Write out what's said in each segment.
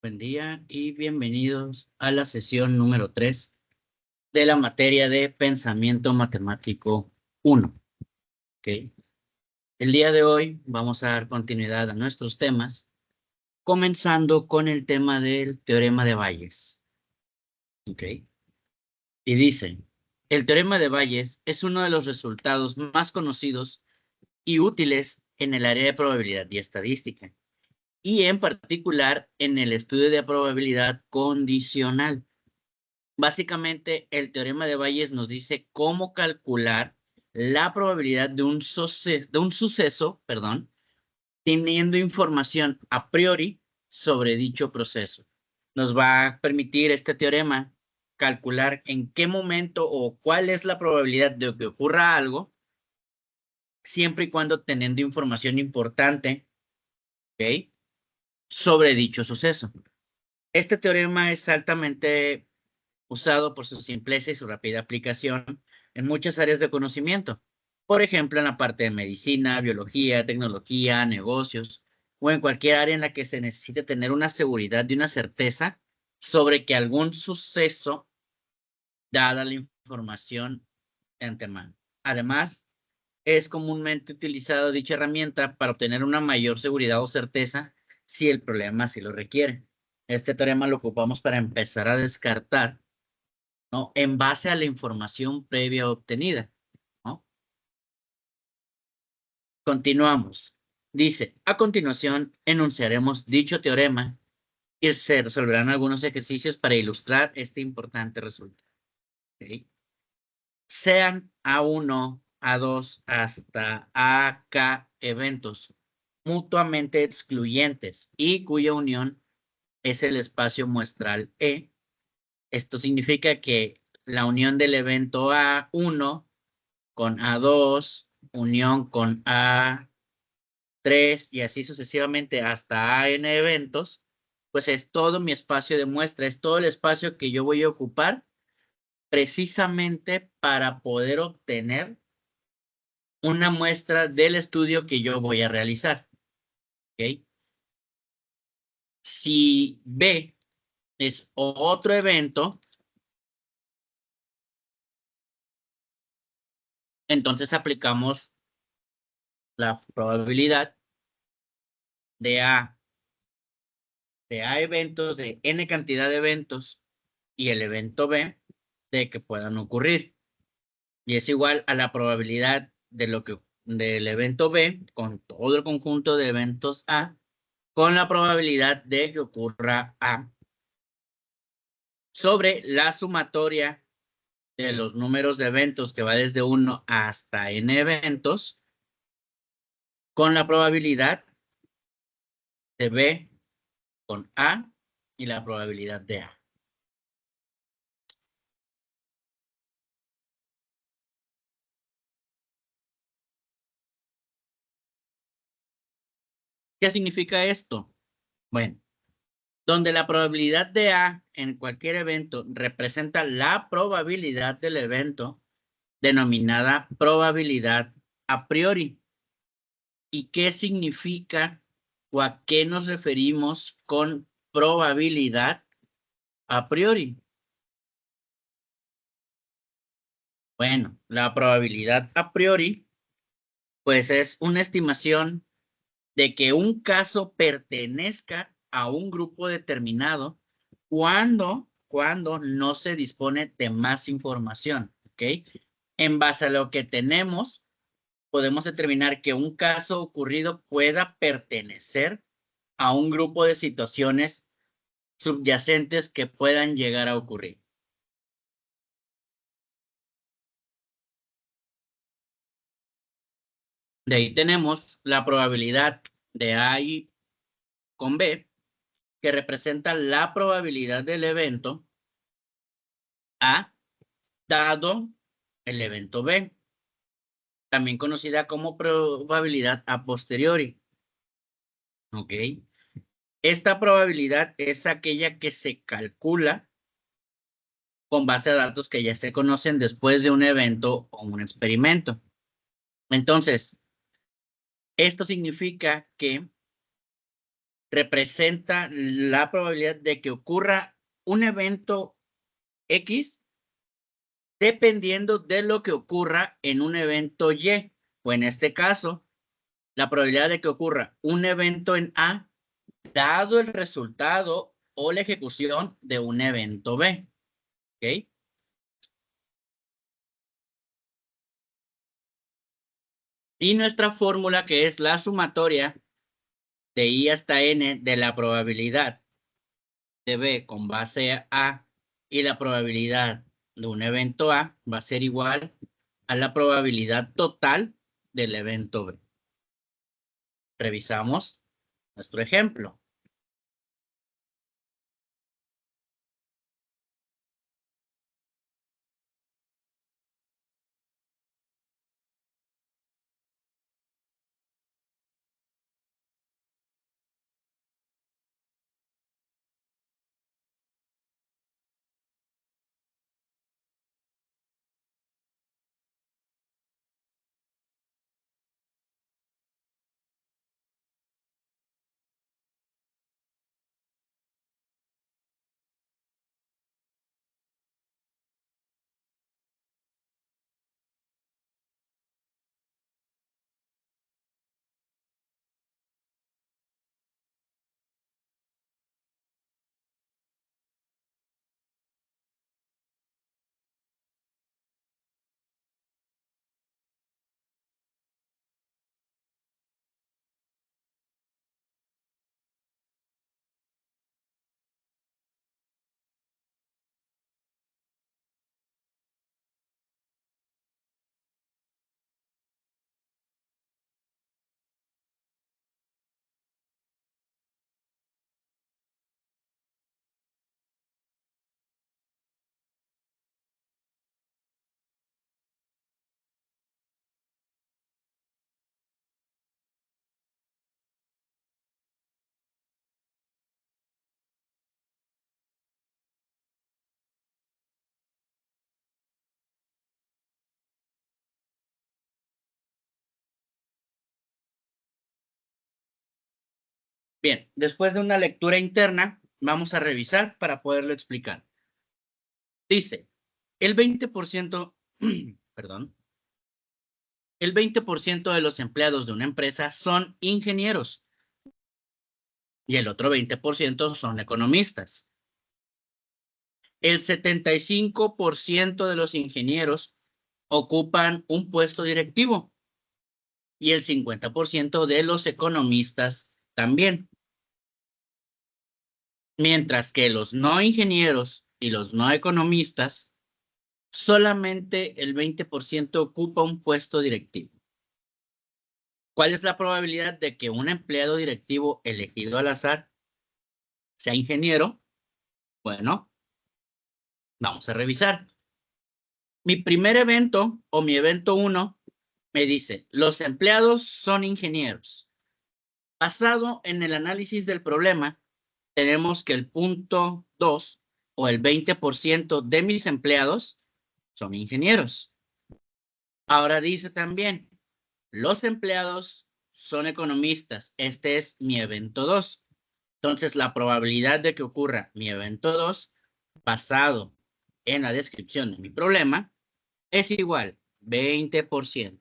Buen día y bienvenidos a la sesión número 3 de la materia de Pensamiento Matemático 1. ¿Okay? El día de hoy vamos a dar continuidad a nuestros temas, comenzando con el tema del teorema de Bayes. ¿Okay? Y dice, el teorema de Bayes es uno de los resultados más conocidos y útiles en el área de probabilidad y estadística, y en particular en el estudio de probabilidad condicional. Básicamente, el teorema de Bayes nos dice cómo calcular la probabilidad de un suceso, teniendo información a priori sobre dicho proceso. Nos va a permitir este teorema calcular en qué momento o cuál es la probabilidad de que ocurra algo, siempre y cuando teniendo información importante, ¿ok?, sobre dicho suceso. Este teorema es altamente usado por su simpleza y su rápida aplicación en muchas áreas de conocimiento. Por ejemplo, en la parte de medicina, biología, tecnología, negocios, o en cualquier área en la que se necesite tener una seguridad y una certeza sobre que algún suceso, dada la información de antemano. Además, es comúnmente utilizada dicha herramienta para obtener una mayor seguridad o certeza si el problema así lo requiere. Este teorema lo ocupamos para empezar a descartar, ¿no?, en base a la información previa obtenida, ¿no? Continuamos. Dice, a continuación enunciaremos dicho teorema y se resolverán algunos ejercicios para ilustrar este importante resultado. ¿Okay? Sean A1, A2 hasta AK eventos mutuamente excluyentes y cuya unión es el espacio muestral E. Esto significa que la unión del evento A1 con A2, unión con A3 y así sucesivamente hasta AN eventos, pues es todo mi espacio de muestra, es todo el espacio que yo voy a ocupar precisamente para poder obtener una muestra del estudio que yo voy a realizar. ¿Okay? Si B es otro evento, entonces aplicamos la probabilidad de A eventos, de N cantidad de eventos, y el evento B de que puedan ocurrir. Y es igual a la probabilidad de del evento B con todo el conjunto de eventos A con la probabilidad de que ocurra A sobre la sumatoria de los números de eventos que va desde 1 hasta N eventos con la probabilidad de B con A y la probabilidad de A. ¿Qué significa esto? Bueno, donde la probabilidad de A en cualquier evento representa la probabilidad del evento, denominada probabilidad a priori. ¿Y qué significa o a qué nos referimos con probabilidad a priori? Bueno, la probabilidad a priori, pues es una estimación de que un caso pertenezca a un grupo determinado cuando no se dispone de más información, ¿ok? En base a lo que tenemos, podemos determinar que un caso ocurrido pueda pertenecer a un grupo de situaciones subyacentes que puedan llegar a ocurrir. De ahí tenemos la probabilidad de A y con B, que representa la probabilidad del evento A dado el evento B, también conocida como probabilidad a posteriori. ¿Ok? Esta probabilidad es aquella que se calcula con base a datos que ya se conocen después de un evento o un experimento. Entonces, esto significa que representa la probabilidad de que ocurra un evento X dependiendo de lo que ocurra en un evento Y, o en este caso, la probabilidad de que ocurra un evento en A dado el resultado o la ejecución de un evento B. ¿Ok? Y nuestra fórmula, que es la sumatoria de I hasta N de la probabilidad de B con base A y la probabilidad de un evento A va a ser igual a la probabilidad total del evento B. Revisamos nuestro ejemplo. Bien, después de una lectura interna, vamos a revisar para poderlo explicar. Dice, el 20%, perdón, el 20% de los empleados de una empresa son ingenieros y el otro 20% son economistas. El 75% de los ingenieros ocupan un puesto directivo y el 50% de los economistas también. Mientras que los no ingenieros y los no economistas, solamente el 20% ocupa un puesto directivo. ¿Cuál es la probabilidad de que un empleado directivo elegido al azar sea ingeniero? Bueno, vamos a revisar. Mi primer evento o mi evento 1 me dice, los empleados son ingenieros. Basado en el análisis del problema, tenemos que el punto 2 o el 20% de mis empleados son ingenieros. Ahora dice también, los empleados son economistas. Este es mi evento 2. Entonces, la probabilidad de que ocurra mi evento 2, basado en la descripción de mi problema, es igual 20%.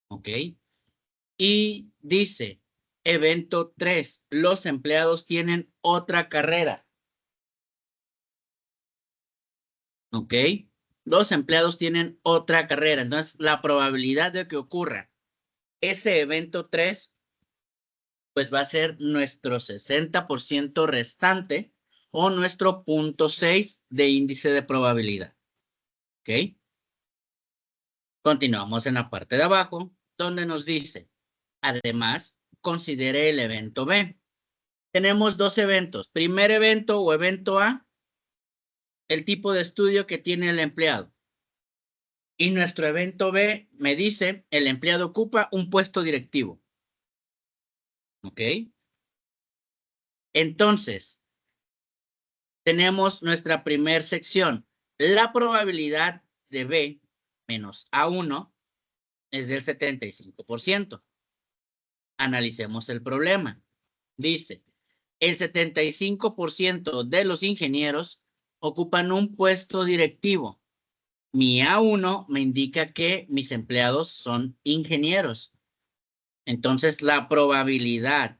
¿Ok? Y dice, evento 3, los empleados tienen otra carrera. ¿Ok? Los empleados tienen otra carrera. Entonces, la probabilidad de que ocurra ese evento 3, pues va a ser nuestro 60% restante o nuestro 0.6 de índice de probabilidad. ¿Ok? Continuamos en la parte de abajo, donde nos dice, además, considere el evento B. Tenemos dos eventos. Primer evento o evento A, el tipo de estudio que tiene el empleado. Y nuestro evento B me dice, el empleado ocupa un puesto directivo. ¿Ok? Entonces, tenemos nuestra primer sección. La probabilidad de B menos A1 es del 75%. Analicemos el problema. Dice, el 75% de los ingenieros ocupan un puesto directivo. Mi A1 me indica que mis empleados son ingenieros. Entonces, la probabilidad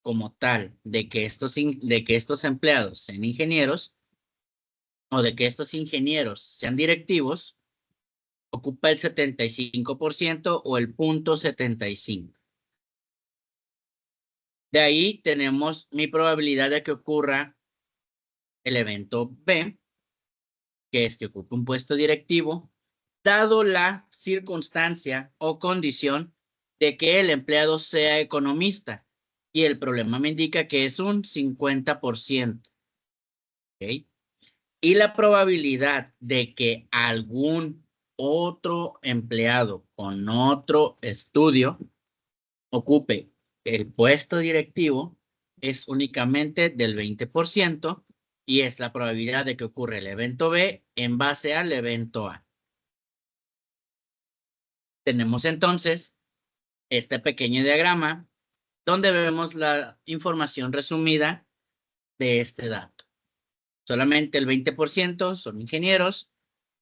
como tal de que estos empleados sean ingenieros o de que estos ingenieros sean directivos ocupa el 75% o el 0.75. De ahí tenemos mi probabilidad de que ocurra el evento B, que es que ocupe un puesto directivo, dado la circunstancia o condición de que el empleado sea economista. Y el problema me indica que es un 50%. ¿Ok? Y la probabilidad de que algún otro empleado con otro estudio ocupe el puesto directivo es únicamente del 20% y es la probabilidad de que ocurra el evento B en base al evento A. Tenemos entonces este pequeño diagrama donde vemos la información resumida de este dato. Solamente el 20% son ingenieros,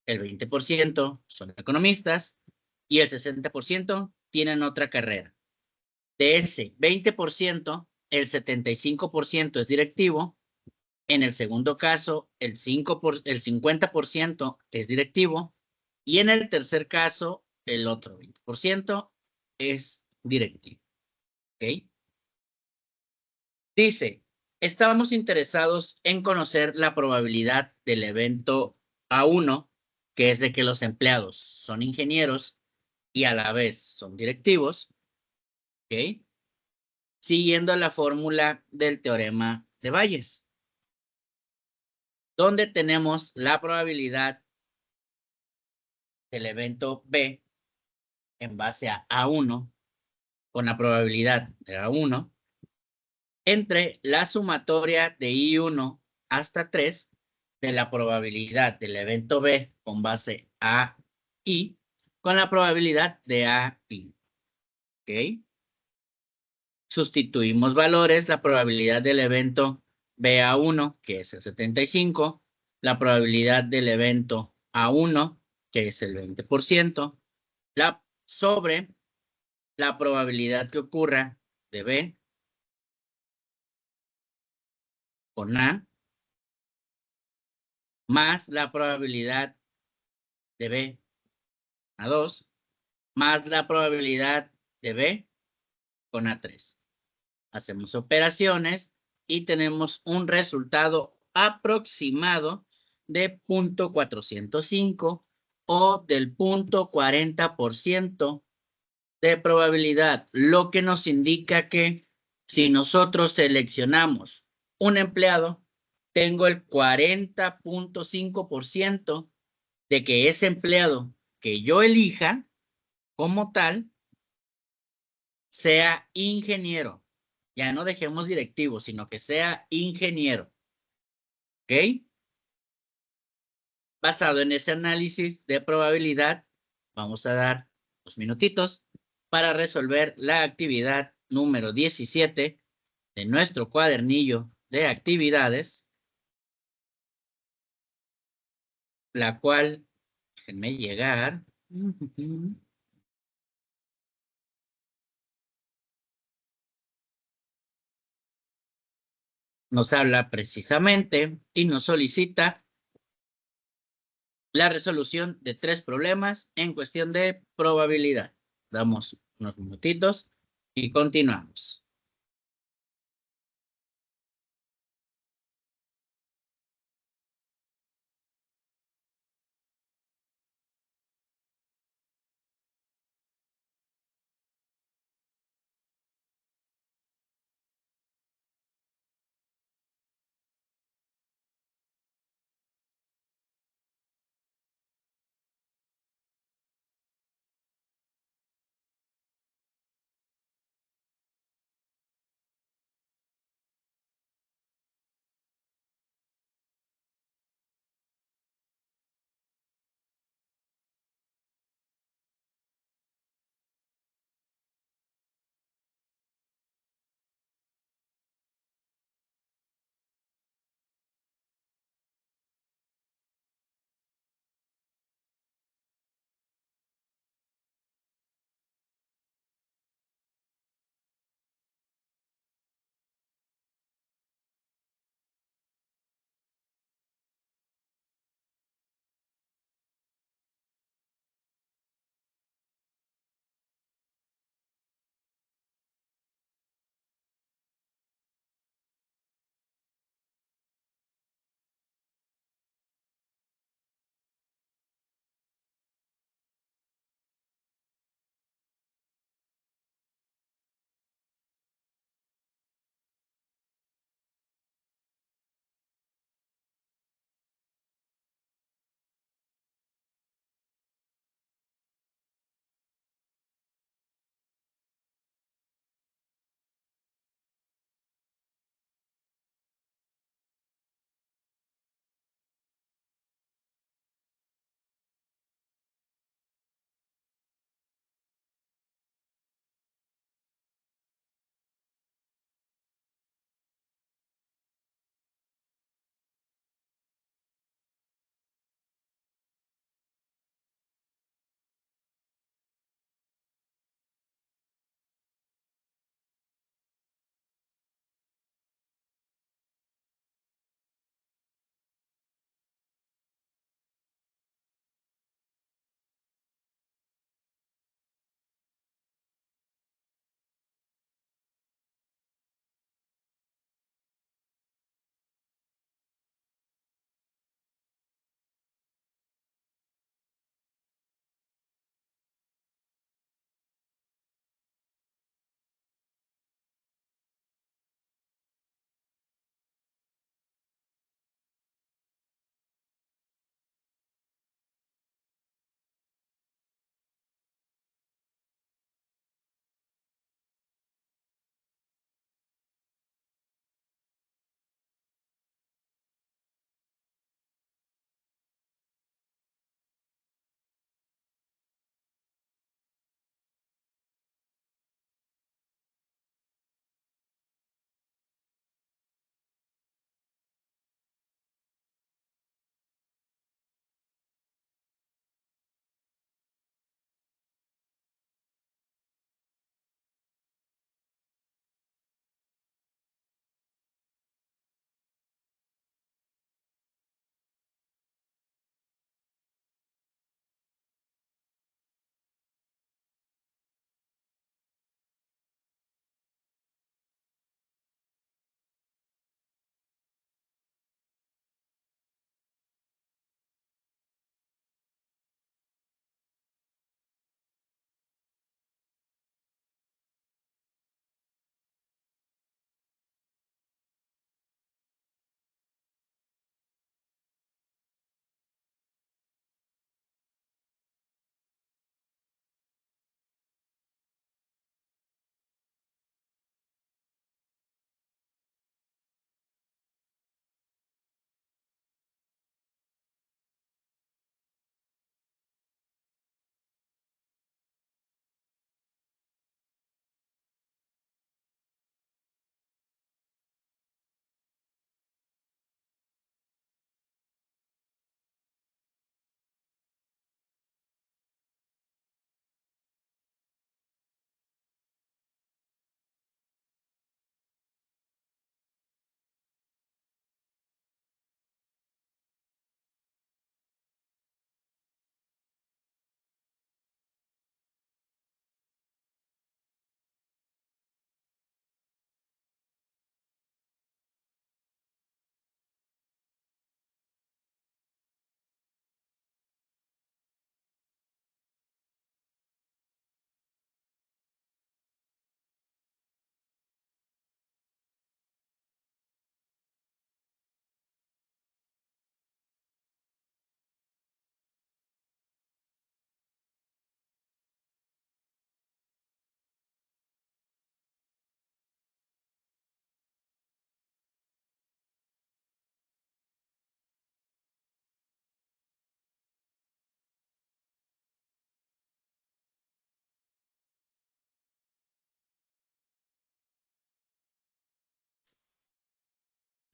el 20% son economistas y el 60% tienen otra carrera. De ese 20%, el 75% es directivo. En el segundo caso, el 50% es directivo. Y en el tercer caso, el otro 20% es directivo. ¿Ok? Dice, estábamos interesados en conocer la probabilidad del evento A1, que es de que los empleados son ingenieros y a la vez son directivos, ¿ok? Siguiendo la fórmula del teorema de Bayes, donde tenemos la probabilidad del evento B en base a A1 con la probabilidad de A1 entre la sumatoria de I1 hasta 3 de la probabilidad del evento B con base a I con la probabilidad de AI. ¿Ok? Sustituimos valores, la probabilidad del evento BA1, que es el 75, la probabilidad del evento A1, que es el 20%, sobre la probabilidad que ocurra de B con A, más la probabilidad de B a 2, más la probabilidad de B con A3. Hacemos operaciones y tenemos un resultado aproximado de 0.405 o del 0.40% de probabilidad, lo que nos indica que si nosotros seleccionamos un empleado, tengo el 40.5% de que ese empleado que yo elija como tal sea ingeniero. Ya no dejemos directivo, sino que sea ingeniero. ¿Ok? Basado en ese análisis de probabilidad, vamos a dar 2 minutitos para resolver la actividad número 17 de nuestro cuadernillo de actividades, la cual, déjenme llegar. Nos habla precisamente y nos solicita la resolución de 3 problemas en cuestión de probabilidad. Damos unos minutitos y continuamos.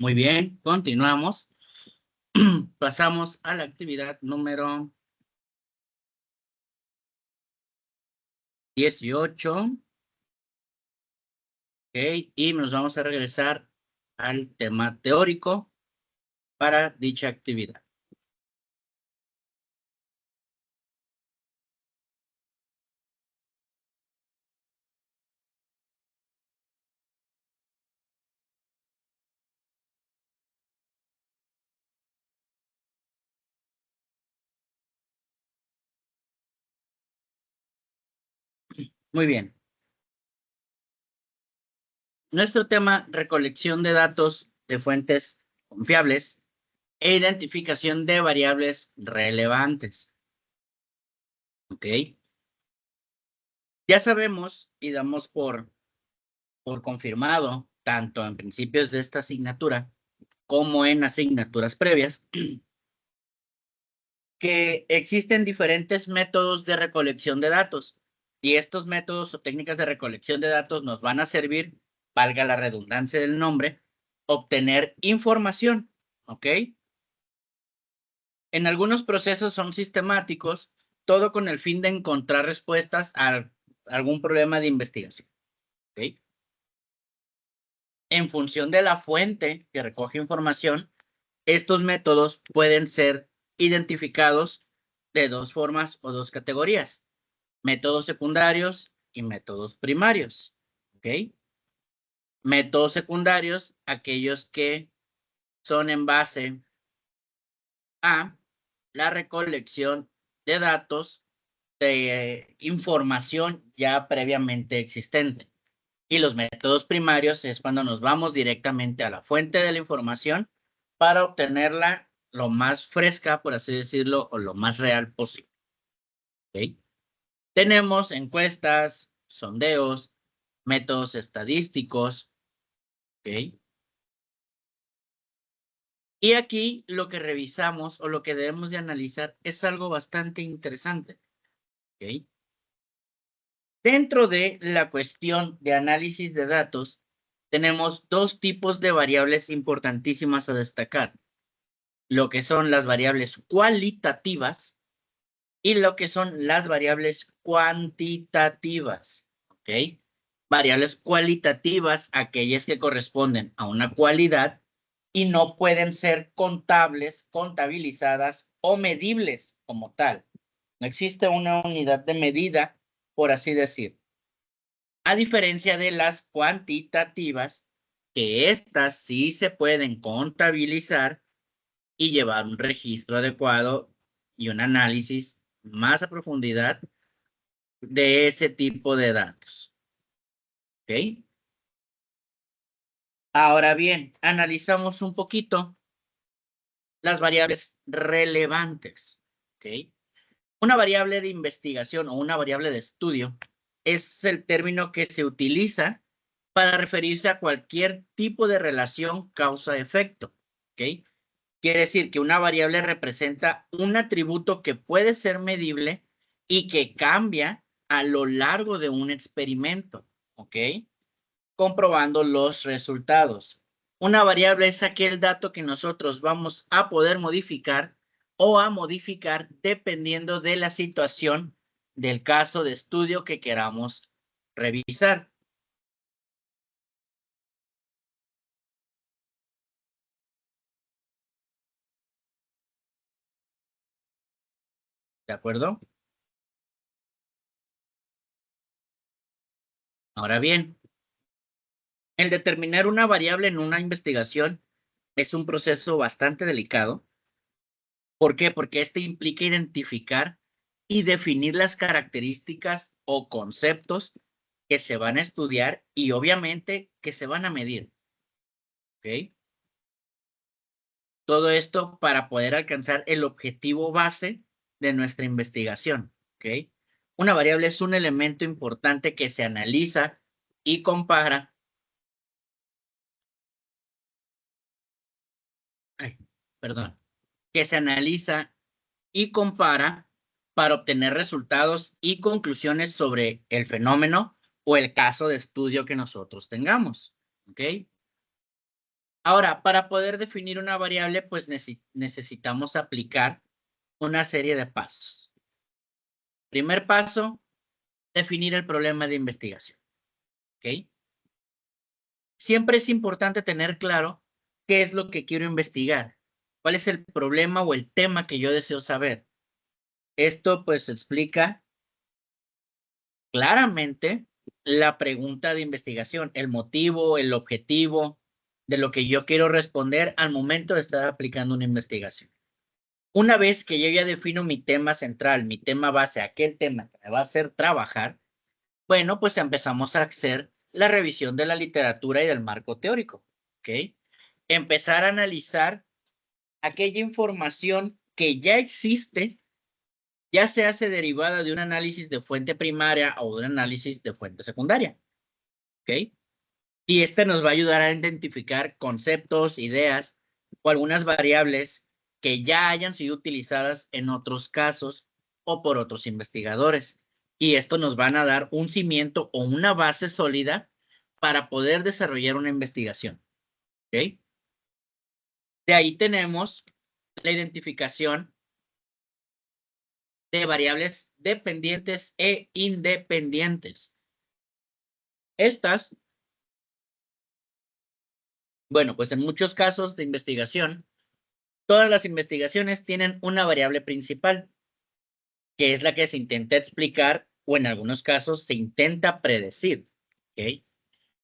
Muy bien, continuamos. Pasamos a la actividad número 18. Ok, y nos vamos a regresar al tema teórico para dicha actividad. Muy bien. Nuestro tema, recolección de datos de fuentes confiables e identificación de variables relevantes. Ok. Ya sabemos y damos por confirmado, tanto en principios de esta asignatura como en asignaturas previas, que existen diferentes métodos de recolección de datos. Y estos métodos o técnicas de recolección de datos nos van a servir, valga la redundancia del nombre, obtener información, ¿ok? En algunos procesos son sistemáticos, todo con el fin de encontrar respuestas a algún problema de investigación, ¿ok? En función de la fuente que recoge información, estos métodos pueden ser identificados de dos formas o dos categorías: métodos secundarios y métodos primarios. ¿Ok? Métodos secundarios, aquellos que son en base a la recolección de datos de información ya previamente existente. Y los métodos primarios es cuando nos vamos directamente a la fuente de la información para obtenerla lo más fresca, por así decirlo, o lo más real posible. ¿Ok? Tenemos encuestas, sondeos, métodos estadísticos. ¿Ok? Y aquí lo que revisamos o lo que debemos de analizar es algo bastante interesante. ¿Ok? Dentro de la cuestión de análisis de datos, tenemos dos tipos de variables importantísimas a destacar: lo que son las variables cualitativas y lo que son las variables cuantitativas. ¿Ok? Variables cualitativas, aquellas que corresponden a una cualidad y no pueden ser contables, contabilizadas o medibles como tal. No existe una unidad de medida, por así decir. A diferencia de las cuantitativas, que estas sí se pueden contabilizar y llevar un registro adecuado y un análisis más a profundidad de ese tipo de datos. ¿Ok? Ahora bien, analizamos un poquito las variables relevantes. ¿Ok? Una variable de investigación o una variable de estudio es el término que se utiliza para referirse a cualquier tipo de relación causa-efecto. ¿Ok? Quiere decir que una variable representa un atributo que puede ser medible y que cambia a lo largo de un experimento. ¿Ok? Comprobando los resultados. Una variable es aquel dato que nosotros vamos a poder modificar o a modificar dependiendo de la situación del caso de estudio que queramos revisar. ¿De acuerdo? Ahora bien, el determinar una variable en una investigación es un proceso bastante delicado. ¿Por qué? Porque este implica identificar y definir las características o conceptos que se van a estudiar y obviamente que se van a medir. ¿Ok? Todo esto para poder alcanzar el objetivo base de nuestra investigación. ¿Ok? Una variable es un elemento importante que se analiza y compara. Ay, perdón. Que se analiza y compara para obtener resultados y conclusiones sobre el fenómeno o el caso de estudio que nosotros tengamos. ¿Ok? Ahora, para poder definir una variable, pues necesitamos aplicar una serie de pasos. Primer paso, definir el problema de investigación. ¿Ok? Siempre es importante tener claro qué es lo que quiero investigar, cuál es el problema o el tema que yo deseo saber. Esto pues explica claramente la pregunta de investigación, el motivo, el objetivo de lo que yo quiero responder al momento de estar aplicando una investigación. Una vez que yo ya defino mi tema central, mi tema base, aquel tema que me va a hacer trabajar, bueno, pues empezamos a hacer la revisión de la literatura y del marco teórico, ¿ok? Empezar a analizar aquella información que ya existe, ya se hace derivada de un análisis de fuente primaria o de un análisis de fuente secundaria, ¿ok? Y este nos va a ayudar a identificar conceptos, ideas o algunas variables que ya hayan sido utilizadas en otros casos o por otros investigadores. Y esto nos van a dar un cimiento o una base sólida para poder desarrollar una investigación, ¿ok? De ahí tenemos la identificación de variables dependientes e independientes. Estas, bueno, pues en muchos casos de investigación, todas las investigaciones tienen una variable principal, que es la que se intenta explicar o en algunos casos se intenta predecir, ¿ok?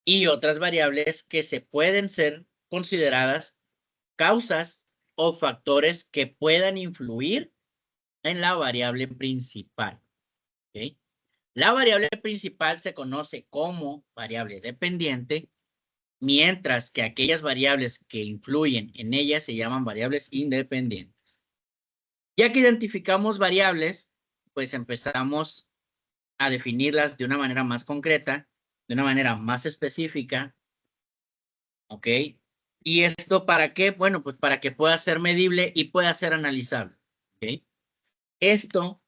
Y otras variables que se pueden ser consideradas causas o factores que puedan influir en la variable principal, ¿ok? La variable principal se conoce como variable dependiente, mientras que aquellas variables que influyen en ella se llaman variables independientes. Ya que identificamos variables, pues empezamos a definirlas de una manera más concreta, de una manera más específica, ¿ok? ¿Y esto para qué? Bueno, pues para que pueda ser medible y pueda ser analizable, ¿ok? Esto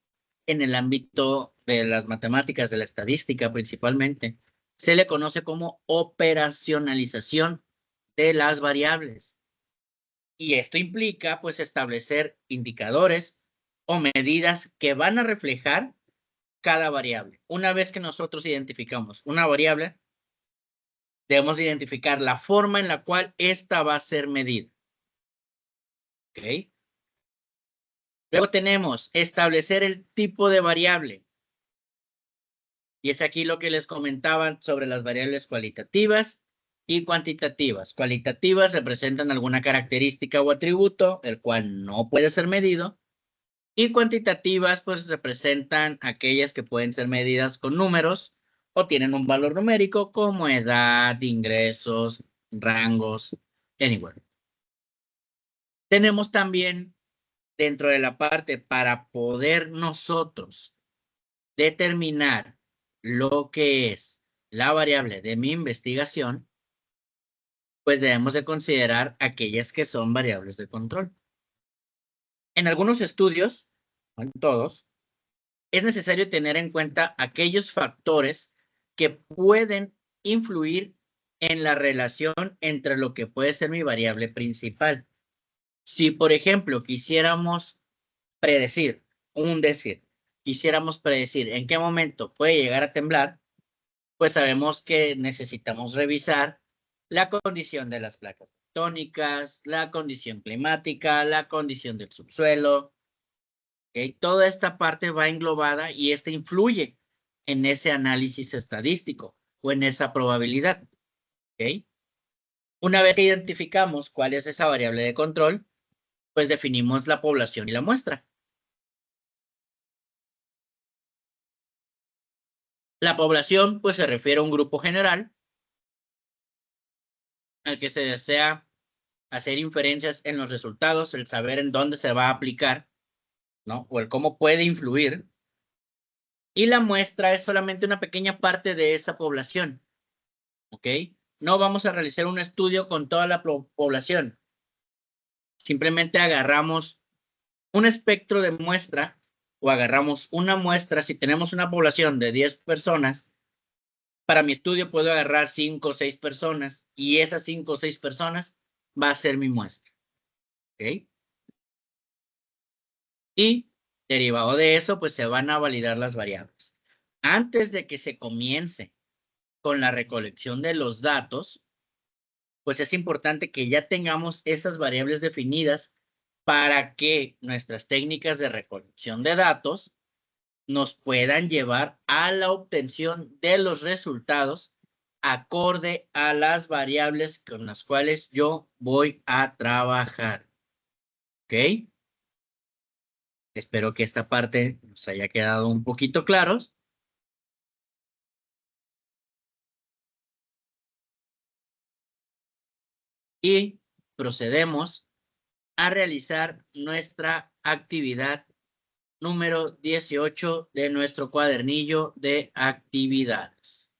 en el ámbito de las matemáticas, de la estadística principalmente, se le conoce como operacionalización de las variables. Y esto implica, pues, establecer indicadores o medidas que van a reflejar cada variable. Una vez que nosotros identificamos una variable, debemos identificar la forma en la cual esta va a ser medida. ¿Ok? Luego tenemos establecer el tipo de variable. Y es aquí lo que les comentaban sobre las variables cualitativas y cuantitativas. Cualitativas representan alguna característica o atributo, el cual no puede ser medido. Y cuantitativas, pues representan aquellas que pueden ser medidas con números o tienen un valor numérico como edad, ingresos, rangos, anywhere. Tenemos también dentro de la parte para poder nosotros determinar lo que es la variable de mi investigación, pues debemos de considerar aquellas que son variables de control. En algunos estudios, no en todos, es necesario tener en cuenta aquellos factores que pueden influir en la relación entre lo que puede ser mi variable principal. Si, por ejemplo, quisiéramos predecir, quisiéramos predecir en qué momento puede llegar a temblar, pues sabemos que necesitamos revisar la condición de las placas tectónicas, la condición climática, la condición del subsuelo. ¿Okay? Toda esta parte va englobada y esta influye en ese análisis estadístico o en esa probabilidad. ¿Okay? Una vez que identificamos cuál es esa variable de control, pues definimos la población y la muestra. La población, pues se refiere a un grupo general al que se desea hacer inferencias en los resultados, el saber en dónde se va a aplicar, ¿no? O el cómo puede influir. Y la muestra es solamente una pequeña parte de esa población, ¿ok? No vamos a realizar un estudio con toda la población. Simplemente agarramos un espectro de muestra o agarramos una muestra. Si tenemos una población de 10 personas, para mi estudio puedo agarrar 5 o 6 personas y esas 5 o 6 personas va a ser mi muestra. ¿Ok? Y derivado de eso, pues se van a validar las variables. Antes de que se comience con la recolección de los datos, pues es importante que ya tengamos esas variables definidas para que nuestras técnicas de recolección de datos nos puedan llevar a la obtención de los resultados acorde a las variables con las cuales yo voy a trabajar. ¿Ok? Espero que esta parte nos haya quedado un poquito claros. Y procedemos a realizar nuestra actividad número 18 de nuestro cuadernillo de actividades.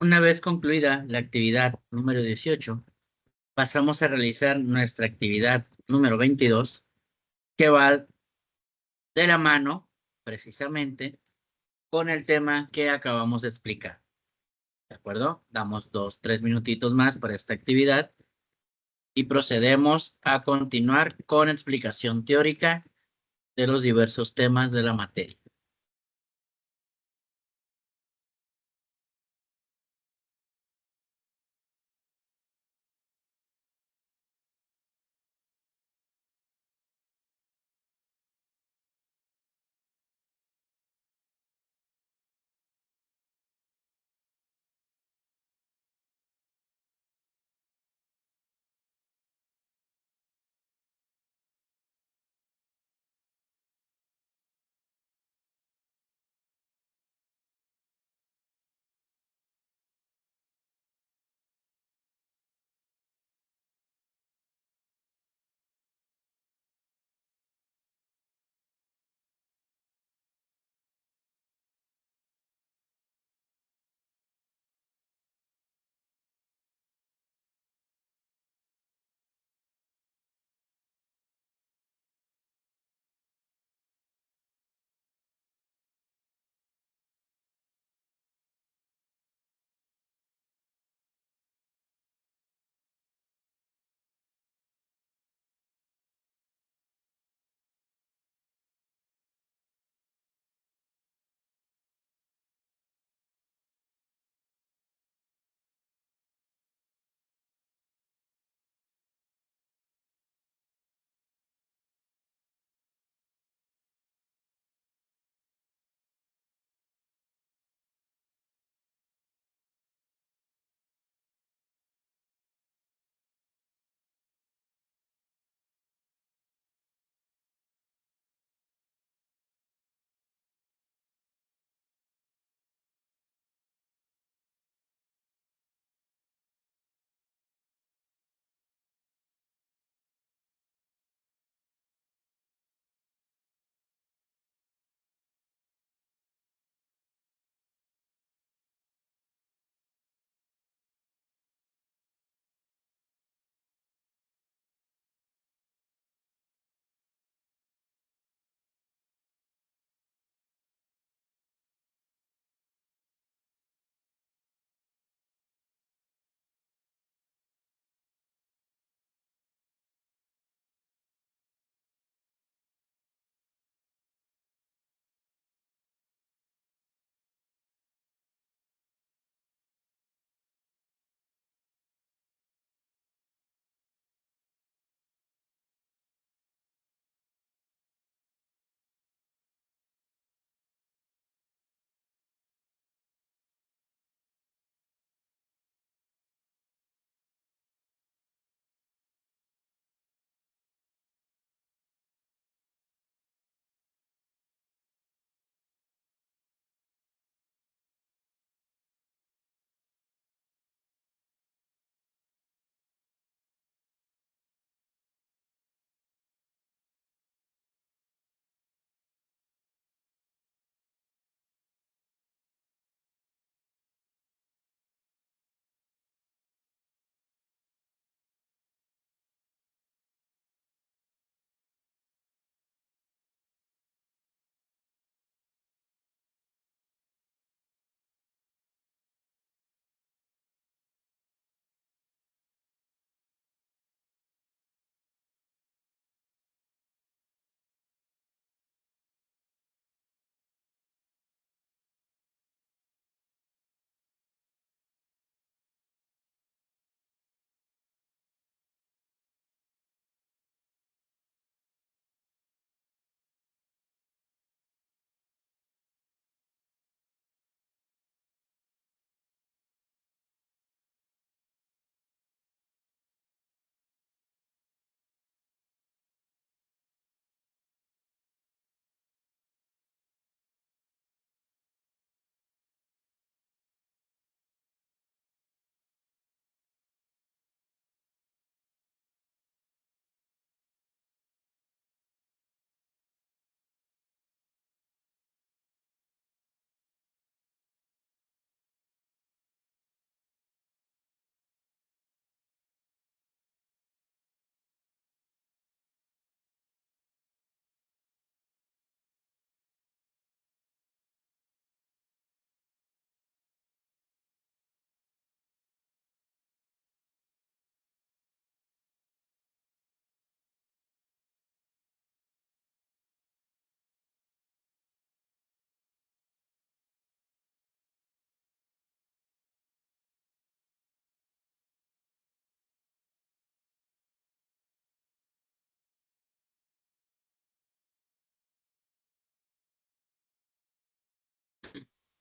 Una vez concluida la actividad número 18, pasamos a realizar nuestra actividad número 22, que va de la mano, precisamente, con el tema que acabamos de explicar. ¿De acuerdo? Damos 2, 3 minutitos más para esta actividad y procedemos a continuar con explicación teórica de los diversos temas de la materia.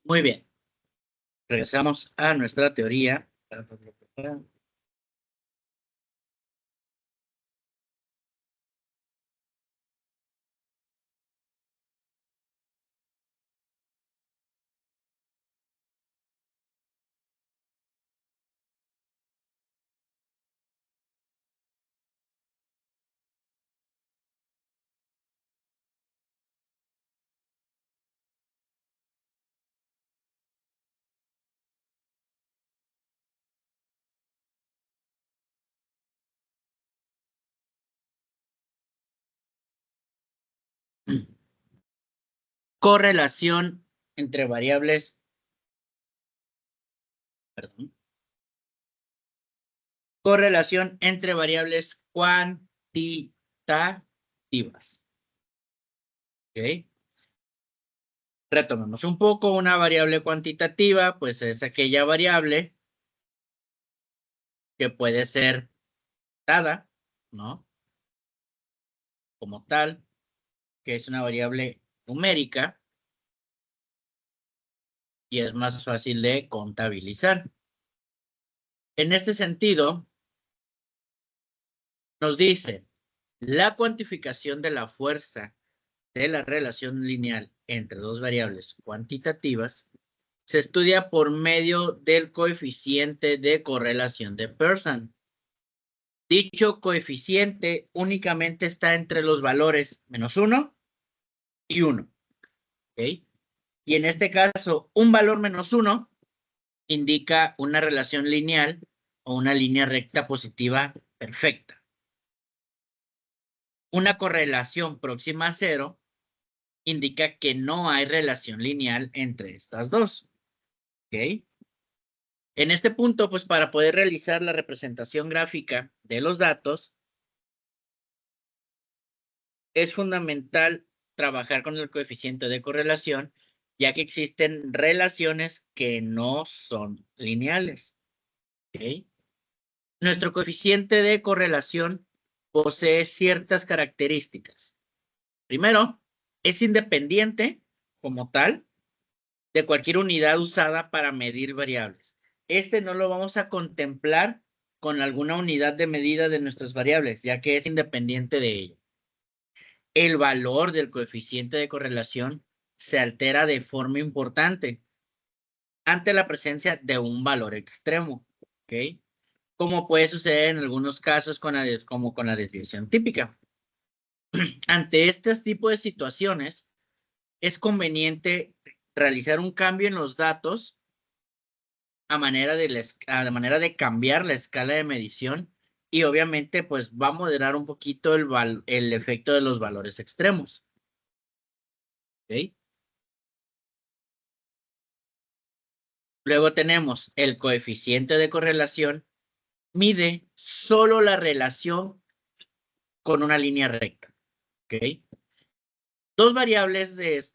Muy bien. Regresamos a nuestra teoría. Correlación entre variables, perdón. Correlación entre variables cuantitativas. ¿Ok? Retomemos un poco. Una variable cuantitativa, pues es aquella variable que puede ser dada, ¿no? Como tal, que es una variable numérica y es más fácil de contabilizar. En este sentido, nos dice la cuantificación de la fuerza de la relación lineal entre dos variables cuantitativas se estudia por medio del coeficiente de correlación de Pearson. Dicho coeficiente únicamente está entre los valores -1 y 1. ¿Okay? Y en este caso, un valor -1 indica una relación lineal o una línea recta positiva perfecta. Una correlación próxima a 0 indica que no hay relación lineal entre estas dos. ¿Ok? En este punto, pues para poder realizar la representación gráfica de los datos, es fundamental trabajar con el coeficiente de correlación, ya que existen relaciones que no son lineales. ¿Ok? Nuestro coeficiente de correlación posee ciertas características. Primero, es independiente como tal de cualquier unidad usada para medir variables. Este no lo vamos a contemplar con alguna unidad de medida de nuestras variables, ya que es independiente de ello. El valor del coeficiente de correlación se altera de forma importante ante la presencia de un valor extremo, ¿ok? Como puede suceder en algunos casos como con la desviación típica. Ante este tipo de situaciones, es conveniente realizar un cambio en los datos a manera de cambiar la escala de medición y obviamente pues va a moderar un poquito el efecto de los valores extremos. ¿Ok? Luego tenemos el coeficiente de correlación, mide solo la relación con una línea recta. ¿Ok? Dos variables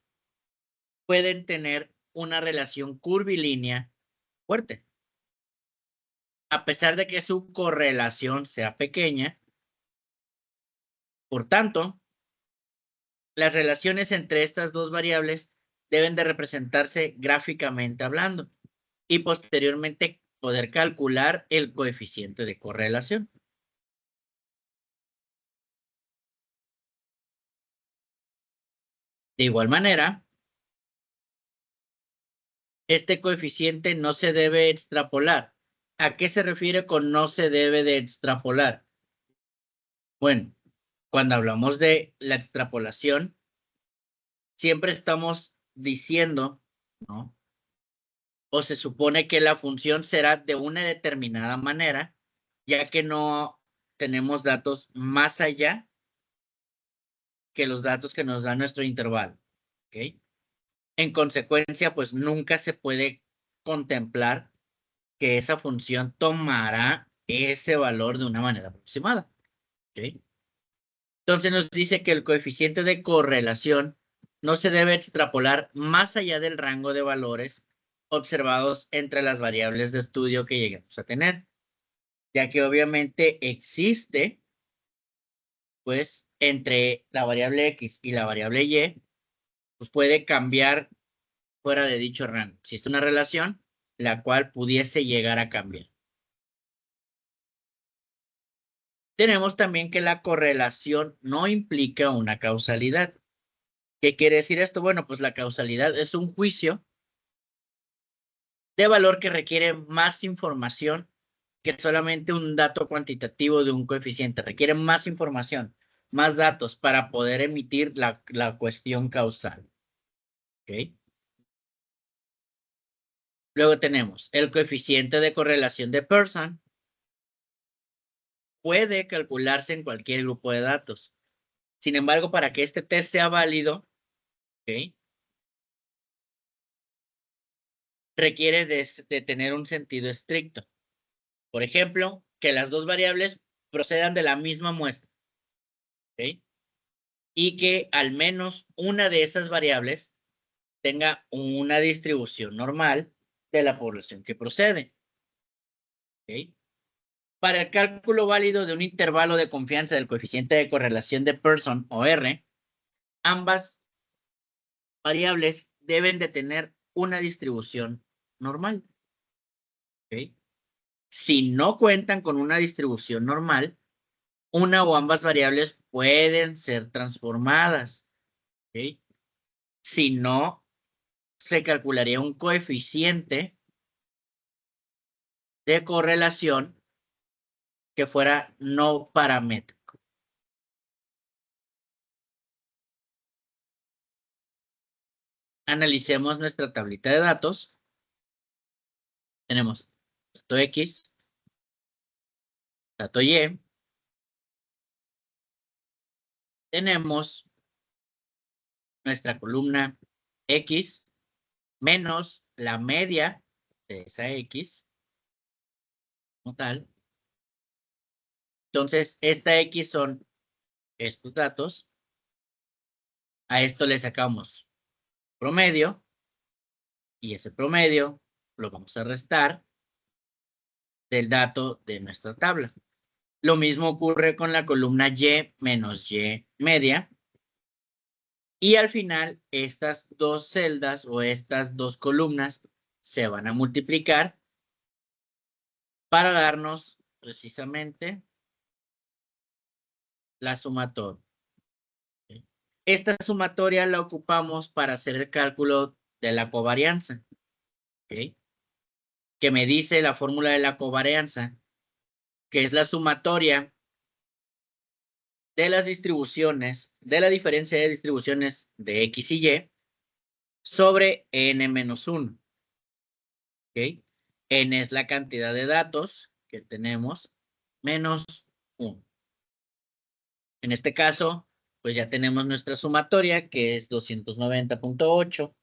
pueden tener una relación curvilínea fuerte. A pesar de que su correlación sea pequeña, por tanto, las relaciones entre estas dos variables deben de representarse gráficamente hablando y posteriormente poder calcular el coeficiente de correlación. De igual manera, este coeficiente no se debe extrapolar. ¿A qué se refiere con no se debe de extrapolar? Bueno, cuando hablamos de la extrapolación, siempre estamos diciendo, ¿no? O se supone que la función será de una determinada manera, ya que no tenemos datos más allá que los datos que nos da nuestro intervalo. ¿Ok? En consecuencia, pues nunca se puede contemplar que esa función tomará ese valor de una manera aproximada. ¿Ok? Entonces nos dice que el coeficiente de correlación no se debe extrapolar más allá del rango de valores observados entre las variables de estudio que lleguemos a tener, ya que obviamente existe, pues, entre la variable X y la variable Y, pues puede cambiar fuera de dicho rango. Existe una relación la cual pudiese llegar a cambiar. Tenemos también que la correlación no implica una causalidad. ¿Qué quiere decir esto? Bueno, pues la causalidad es un juicio de valor que requiere más información que solamente un dato cuantitativo de un coeficiente. Requiere más información, más datos para poder emitir la cuestión causal. ¿Ok? Luego tenemos el coeficiente de correlación de Pearson. Puede calcularse en cualquier grupo de datos. Sin embargo, para que este test sea válido, ¿ok?, requiere de tener un sentido estricto. Por ejemplo, que las dos variables procedan de la misma muestra. ¿Ok? Y que al menos una de esas variables tenga una distribución normal de la población que procede. ¿Ok? Para el cálculo válido de un intervalo de confianza del coeficiente de correlación de Pearson o R, ambas variables deben de tener una distribución normal. ¿Ok? Si no cuentan con una distribución normal, una o ambas variables pueden ser transformadas. ¿Ok? Si no, se calcularía un coeficiente de correlación que fuera no paramétrico. Analicemos nuestra tablita de datos. Tenemos dato X, dato Y. Tenemos nuestra columna X menos la media de esa X como tal. Entonces, esta X son estos datos. A esto le sacamos promedio y ese promedio lo vamos a restar del dato de nuestra tabla. Lo mismo ocurre con la columna Y menos Y media. Y al final, estas dos celdas o estas dos columnas se van a multiplicar para darnos precisamente la sumatoria. Esta sumatoria la ocupamos para hacer el cálculo de la covarianza. ¿Ok? Que me dice la fórmula de la covarianza, que es la sumatoria de las distribuciones, de la diferencia de distribuciones de X y Y sobre N-1. ¿Ok? N es la cantidad de datos que tenemos menos 1. En este caso, pues ya tenemos nuestra sumatoria, que es 290.8,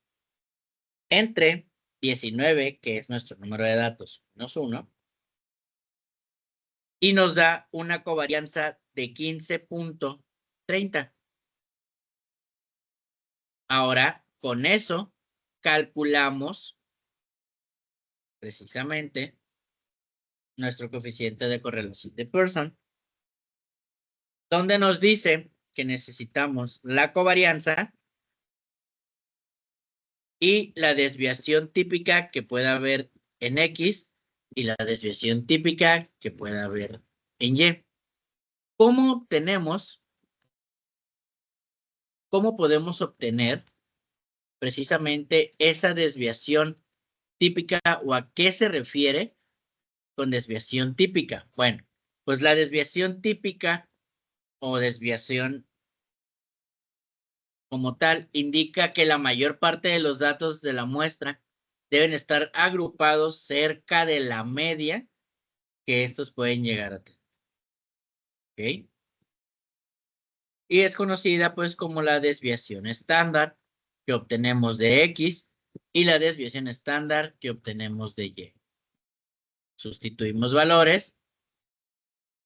entre 19, que es nuestro número de datos, menos 1, y nos da una covarianza de 15.30. Ahora, con eso, calculamos precisamente nuestro coeficiente de correlación de Pearson, donde nos dice que necesitamos la covarianza y la desviación típica que pueda haber en X y la desviación típica que pueda haber en Y. ¿Cómo podemos obtener precisamente esa desviación típica o a qué se refiere con desviación típica? Bueno, pues la desviación típica o desviación como tal indica que la mayor parte de los datos de la muestra deben estar agrupados cerca de la media que estos pueden llegar a tener. ¿Ok? Y es conocida pues como la desviación estándar que obtenemos de X y la desviación estándar que obtenemos de Y. Sustituimos valores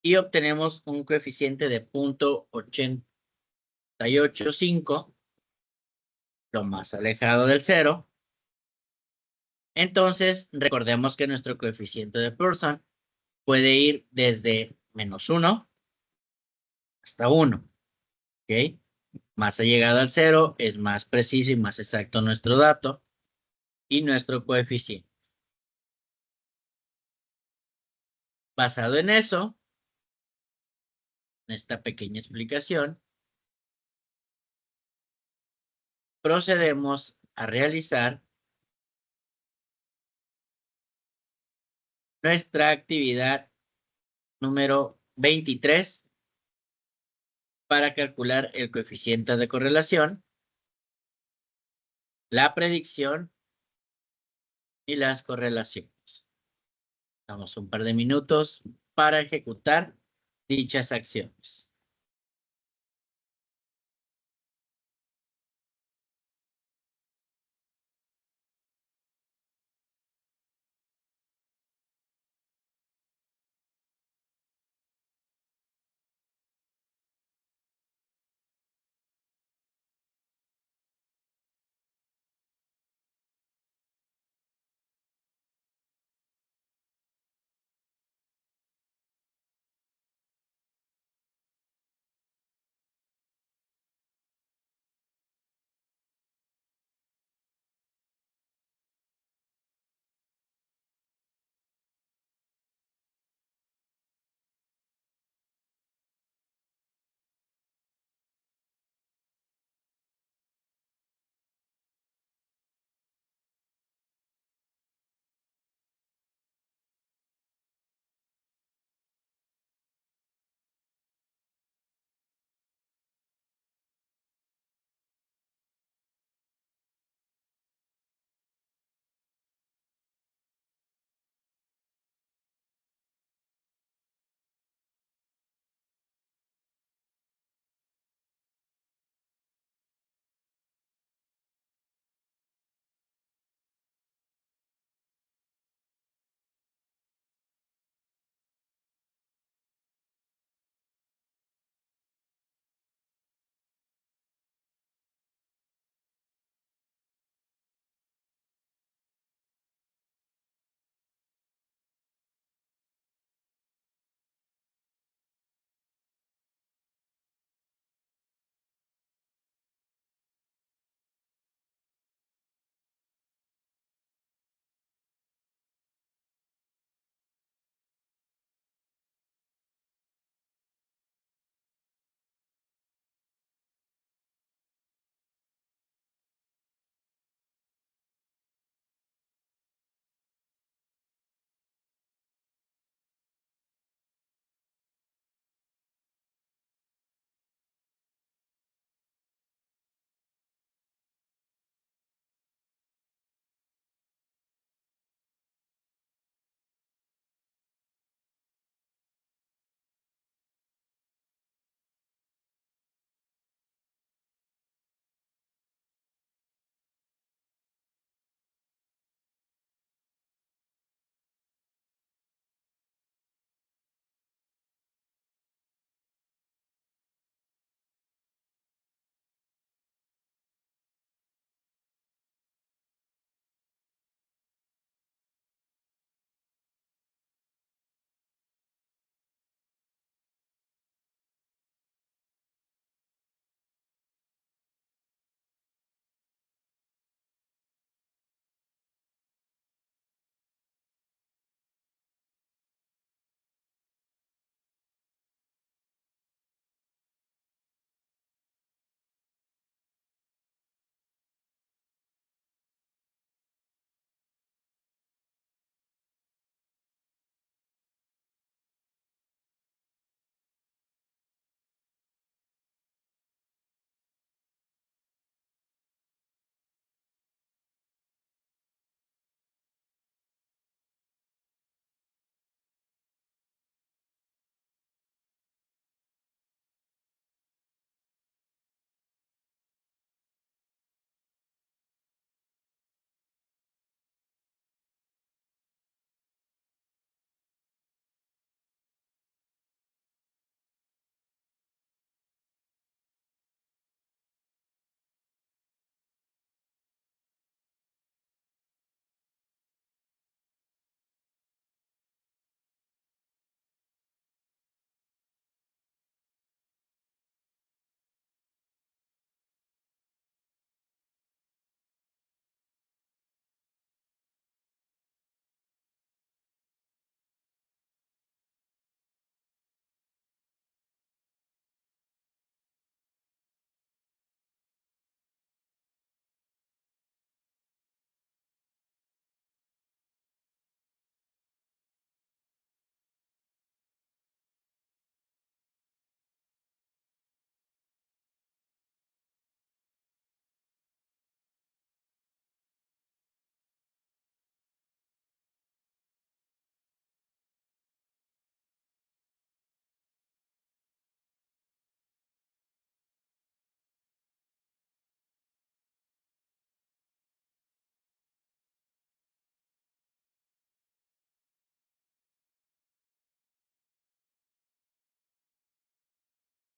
y obtenemos un coeficiente de 0.885, lo más alejado del cero. Entonces, recordemos que nuestro coeficiente de Pearson puede ir desde -1 hasta 1. ¿Ok? Más allegado al cero es más preciso y más exacto nuestro dato. y nuestro coeficiente. Basado en eso, en esta pequeña explicación, procedemos a realizar nuestra actividad número 23 para calcular el coeficiente de correlación, la predicción y las correlaciones. Damos un par de minutos para ejecutar dichas acciones.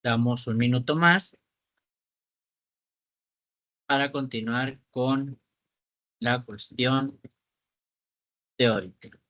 Damos un minuto más para continuar con la cuestión teórica.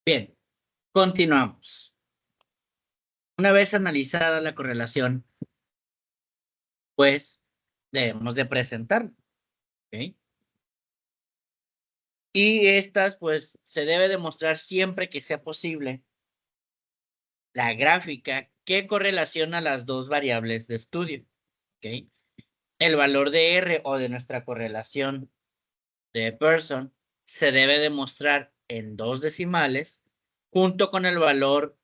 Bien, continuamos. Una vez analizada la correlación, pues debemos de presentar, ¿ok? Y estas, pues, se debe demostrar siempre que sea posible la gráfica que correlaciona las dos variables de estudio, ¿ok? El valor de R o de nuestra correlación de Pearson se debe demostrar en dos decimales junto con el valor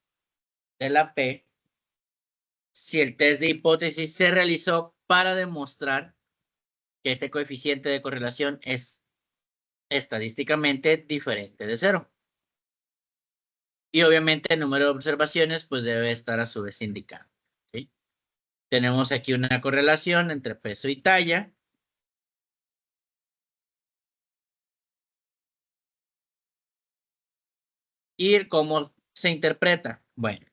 de la P si el test de hipótesis se realizó para demostrar que este coeficiente de correlación es estadísticamente diferente de 0. Y obviamente el número de observaciones pues debe estar a su vez indicado. ¿Sí? Tenemos aquí una correlación entre peso y talla. ¿Y cómo se interpreta? Bueno,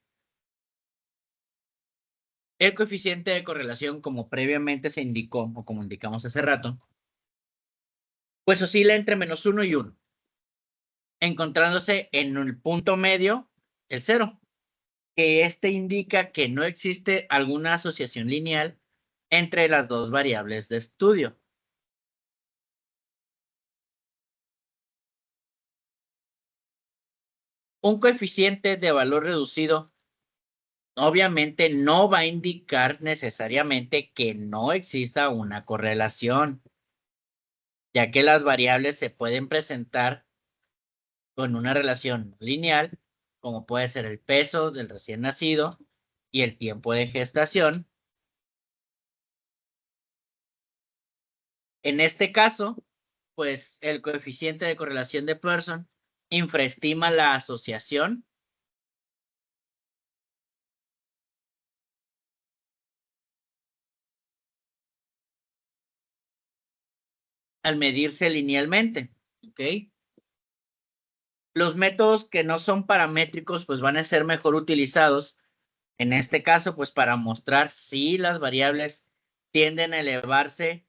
el coeficiente de correlación, como previamente se indicó, o como indicamos hace rato, pues oscila entre -1 y 1, encontrándose en el punto medio, el 0, que este indica que no existe alguna asociación lineal entre las dos variables de estudio. Un coeficiente de valor reducido obviamente no va a indicar necesariamente que no exista una correlación, ya que las variables se pueden presentar con una relación lineal, como puede ser el peso del recién nacido y el tiempo de gestación. En este caso, pues el coeficiente de correlación de Pearson infraestima la asociación al medirse linealmente, ¿ok? Los métodos que no son paramétricos pues van a ser mejor utilizados En este caso, pues para mostrar si las variables tienden a elevarse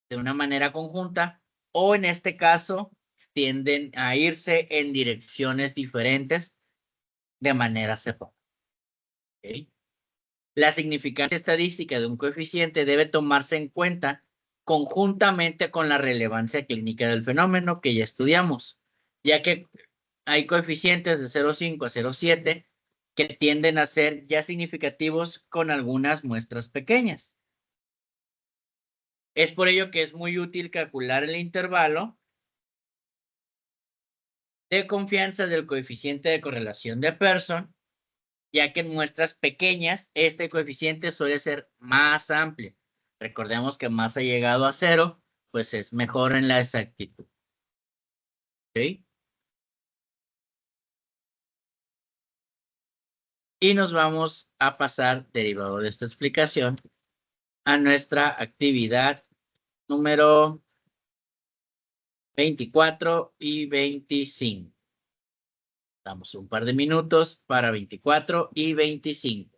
de una manera conjunta o en este caso tienden a irse en direcciones diferentes de manera separada. ¿Okay? La significancia estadística de un coeficiente debe tomarse en cuenta conjuntamente con la relevancia clínica del fenómeno que ya estudiamos, ya que hay coeficientes de 0,5 a 0,7 que tienden a ser ya significativos con algunas muestras pequeñas. Es por ello que es muy útil calcular el intervalo de confianza del coeficiente de correlación de Pearson, ya que en muestras pequeñas este coeficiente suele ser más amplio. Recordemos que más ha llegado a 0, pues es mejor en la exactitud. ¿Ok? Y nos vamos a pasar, derivado de esta explicación, a nuestra actividad número 24 y 25. Damos un par de minutos para 24 y 25.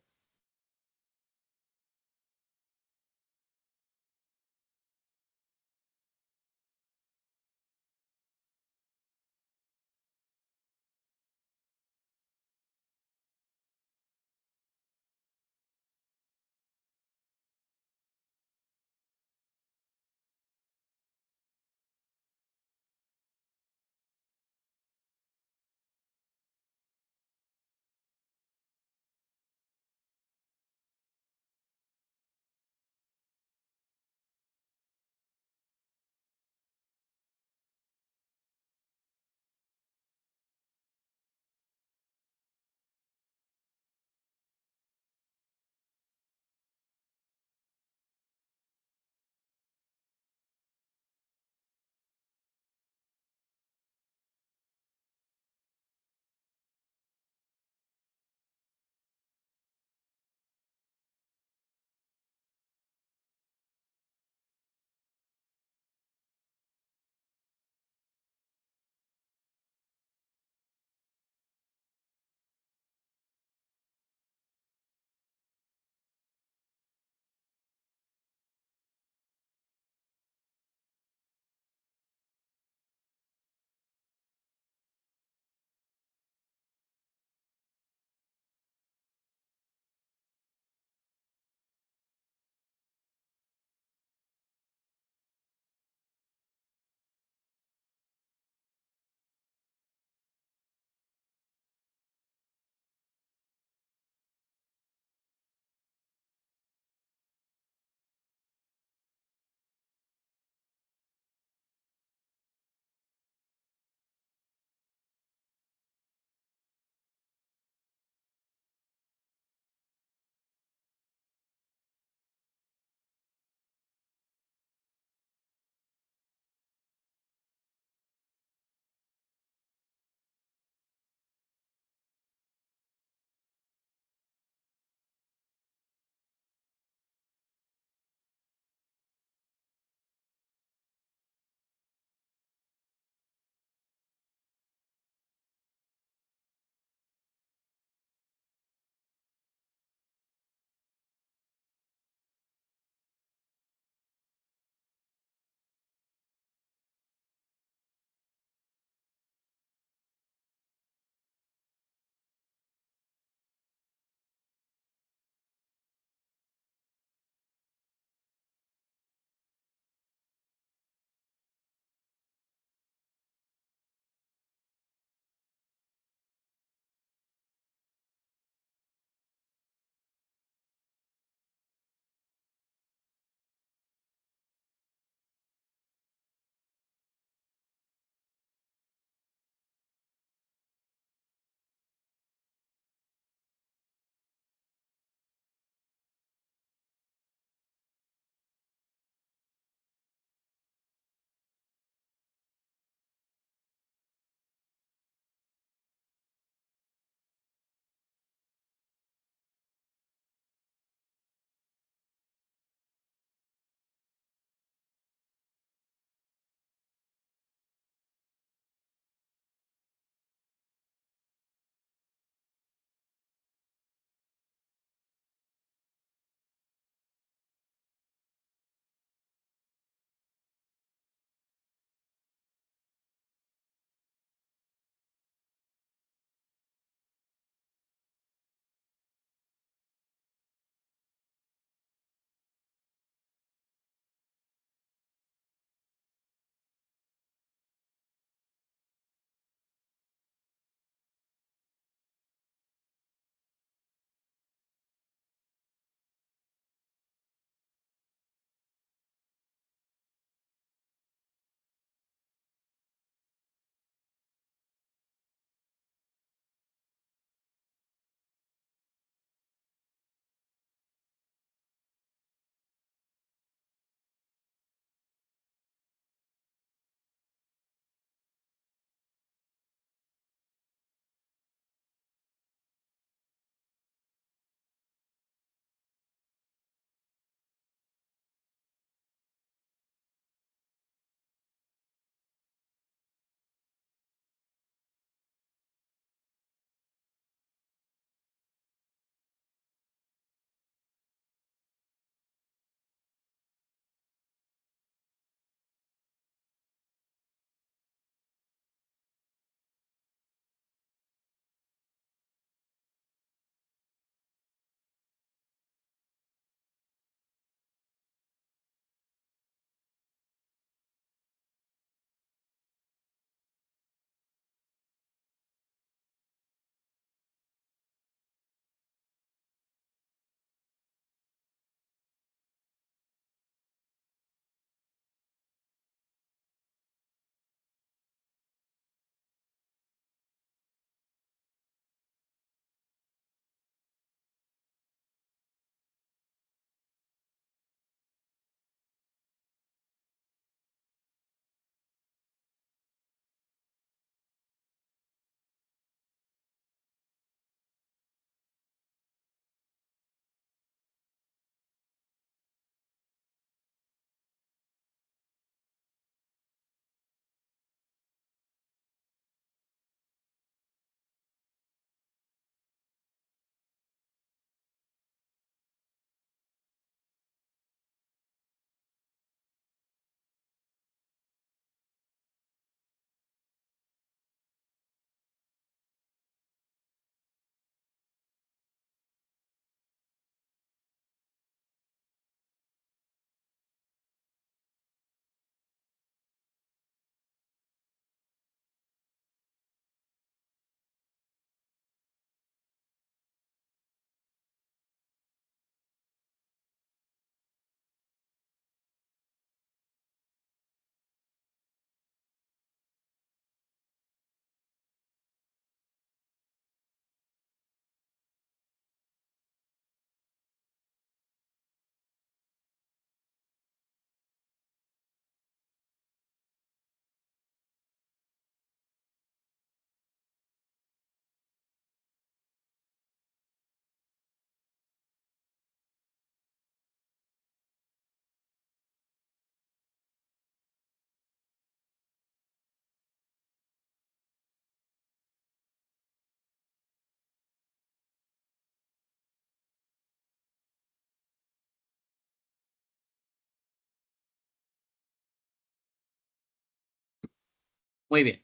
Muy bien.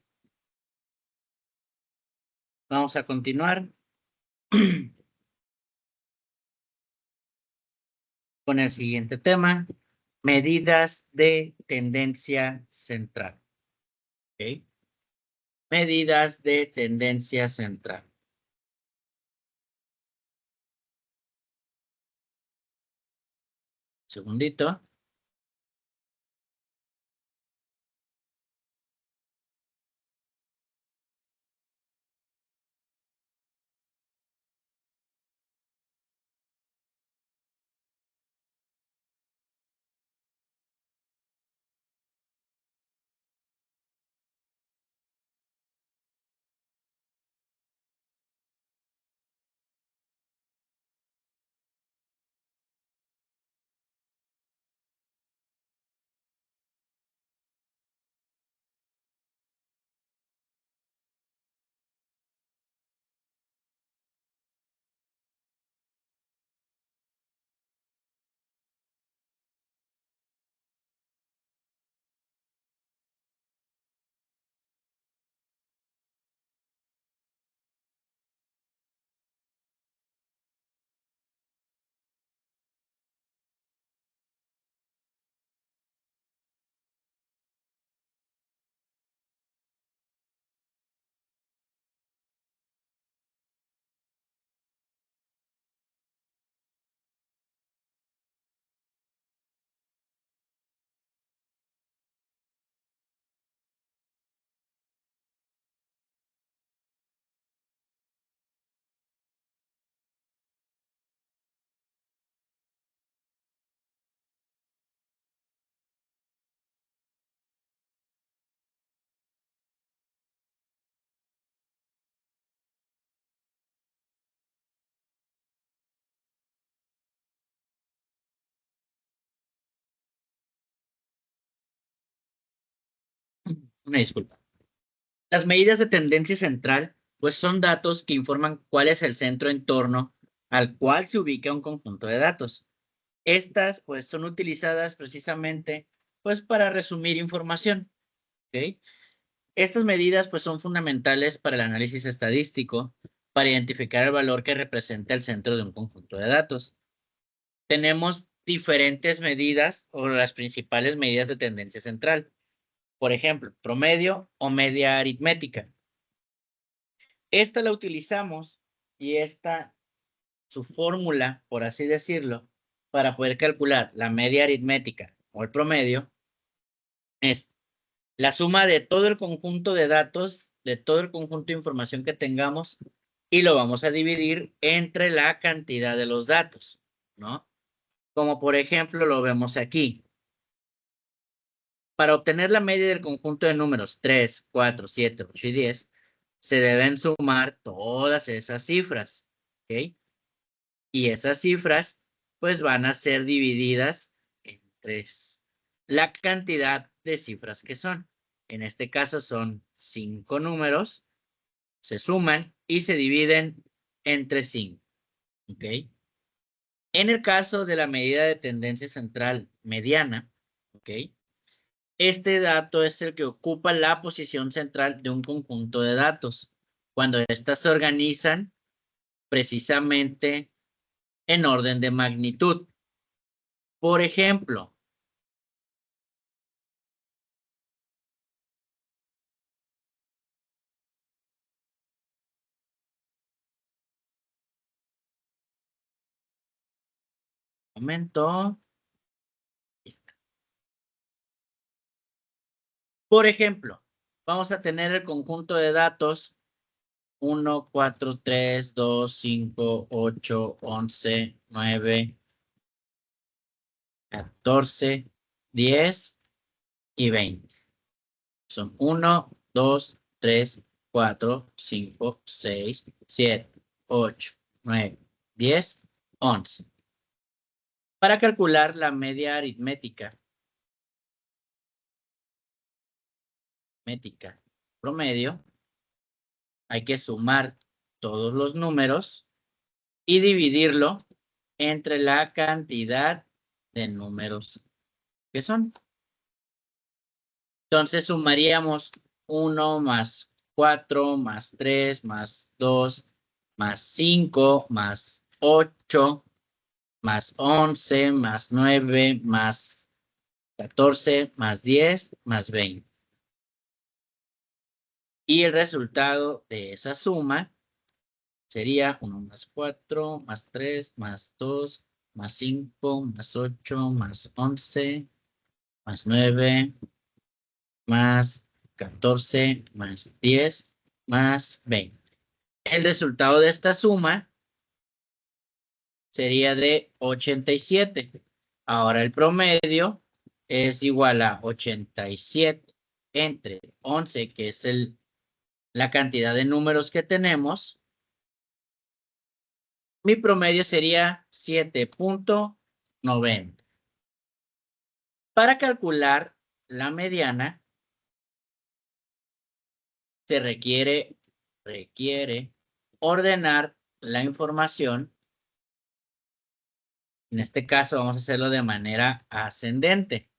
Vamos a continuar con el siguiente tema. Medidas de tendencia central. ¿Ok? Medidas de tendencia central. Segundito. Una disculpa. Las medidas de tendencia central, pues son datos que informan cuál es el centro en torno al cual se ubica un conjunto de datos. Estas, pues, son utilizadas precisamente, pues, para resumir información, ¿ok? Estas medidas, pues, son fundamentales para el análisis estadístico, para identificar el valor que representa el centro de un conjunto de datos. Tenemos diferentes medidas o las principales medidas de tendencia central. Por ejemplo, promedio o media aritmética. Esta la utilizamos y esta, su fórmula, por así decirlo, para poder calcular la media aritmética o el promedio, es la suma de todo el conjunto de datos, de todo el conjunto de información que tengamos, y lo vamos a dividir entre la cantidad de los datos, ¿no? Como por ejemplo lo vemos aquí. Para obtener la media del conjunto de números 3, 4, 7, 8 y 10, se deben sumar todas esas cifras, ¿ok? Y esas cifras, pues van a ser divididas entre la cantidad de cifras que son. En este caso son 5 números, se suman y se dividen entre 5, ¿ok? En el caso de la medida de tendencia central mediana, ¿ok? Este dato es el que ocupa la posición central de un conjunto de datos, cuando éstas se organizan precisamente en orden de magnitud. Por ejemplo, momento. Por ejemplo, vamos a tener el conjunto de datos 1, 4, 3, 2, 5, 8, 11, 9, 14, 10 y 20. Son 1, 2, 3, 4, 5, 6, 7, 8, 9, 10, 11. Para calcular la media aritmética promedio, hay que sumar todos los números y dividirlo entre la cantidad de números que son. Entonces sumaríamos 1 más 4 más 3 más 2 más 5 más 8 más 11 más 9 más 14 más 10 más 20. Y el resultado de esa suma sería 1 más 4 más 3 más 2 más 5 más 8 más 11 más 9 más 14 más 10 más 20. El resultado de esta suma sería de 87. Ahora el promedio es igual a 87 entre 11, que es la cantidad de números que tenemos. Mi promedio sería 7.90. Para calcular la mediana se requiere ordenar la información. En este caso vamos a hacerlo de manera ascendente.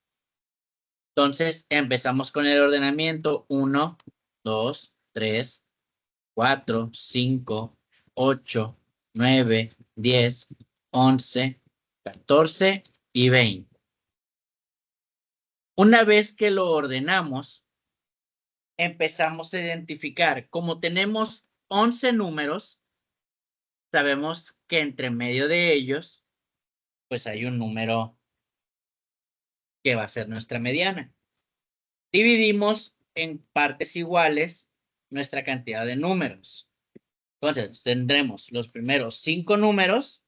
Entonces empezamos con el ordenamiento 1, 2, 3, 4, 5, 8, 9, 10, 11, 14 y 20. Una vez que lo ordenamos, empezamos a identificar. Como tenemos 11 números, sabemos que entre medio de ellos, pues hay un número que va a ser nuestra mediana. Dividimos en partes iguales nuestra cantidad de números. Entonces, tendremos los primeros 5 números,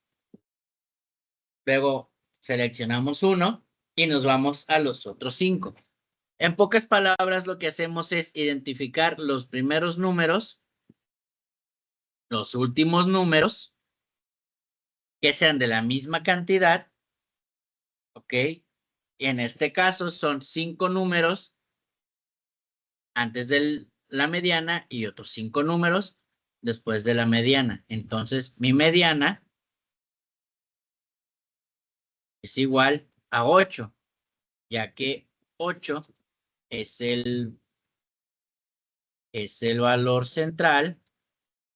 luego seleccionamos uno y nos vamos a los otros 5. En pocas palabras, lo que hacemos es identificar los primeros números, los últimos números, que sean de la misma cantidad, ¿ok? Y en este caso son 5 números antes de la mediana y otros 5 números después de la mediana. Entonces, mi mediana es igual a 8, ya que 8 es el valor central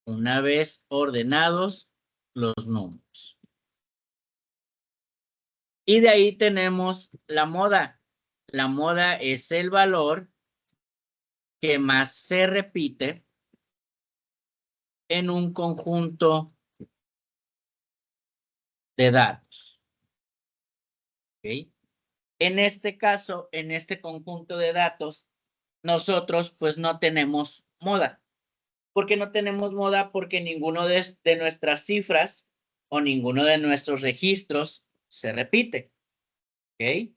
una vez ordenados los números. Y de ahí tenemos la moda. La moda es el valor que más se repite en un conjunto de datos. ¿Okay? En este caso, en este conjunto de datos, nosotros pues no tenemos moda. ¿Por qué no tenemos moda? Porque ninguno de nuestras cifras o ninguno de nuestros registros se repite. ¿Ok?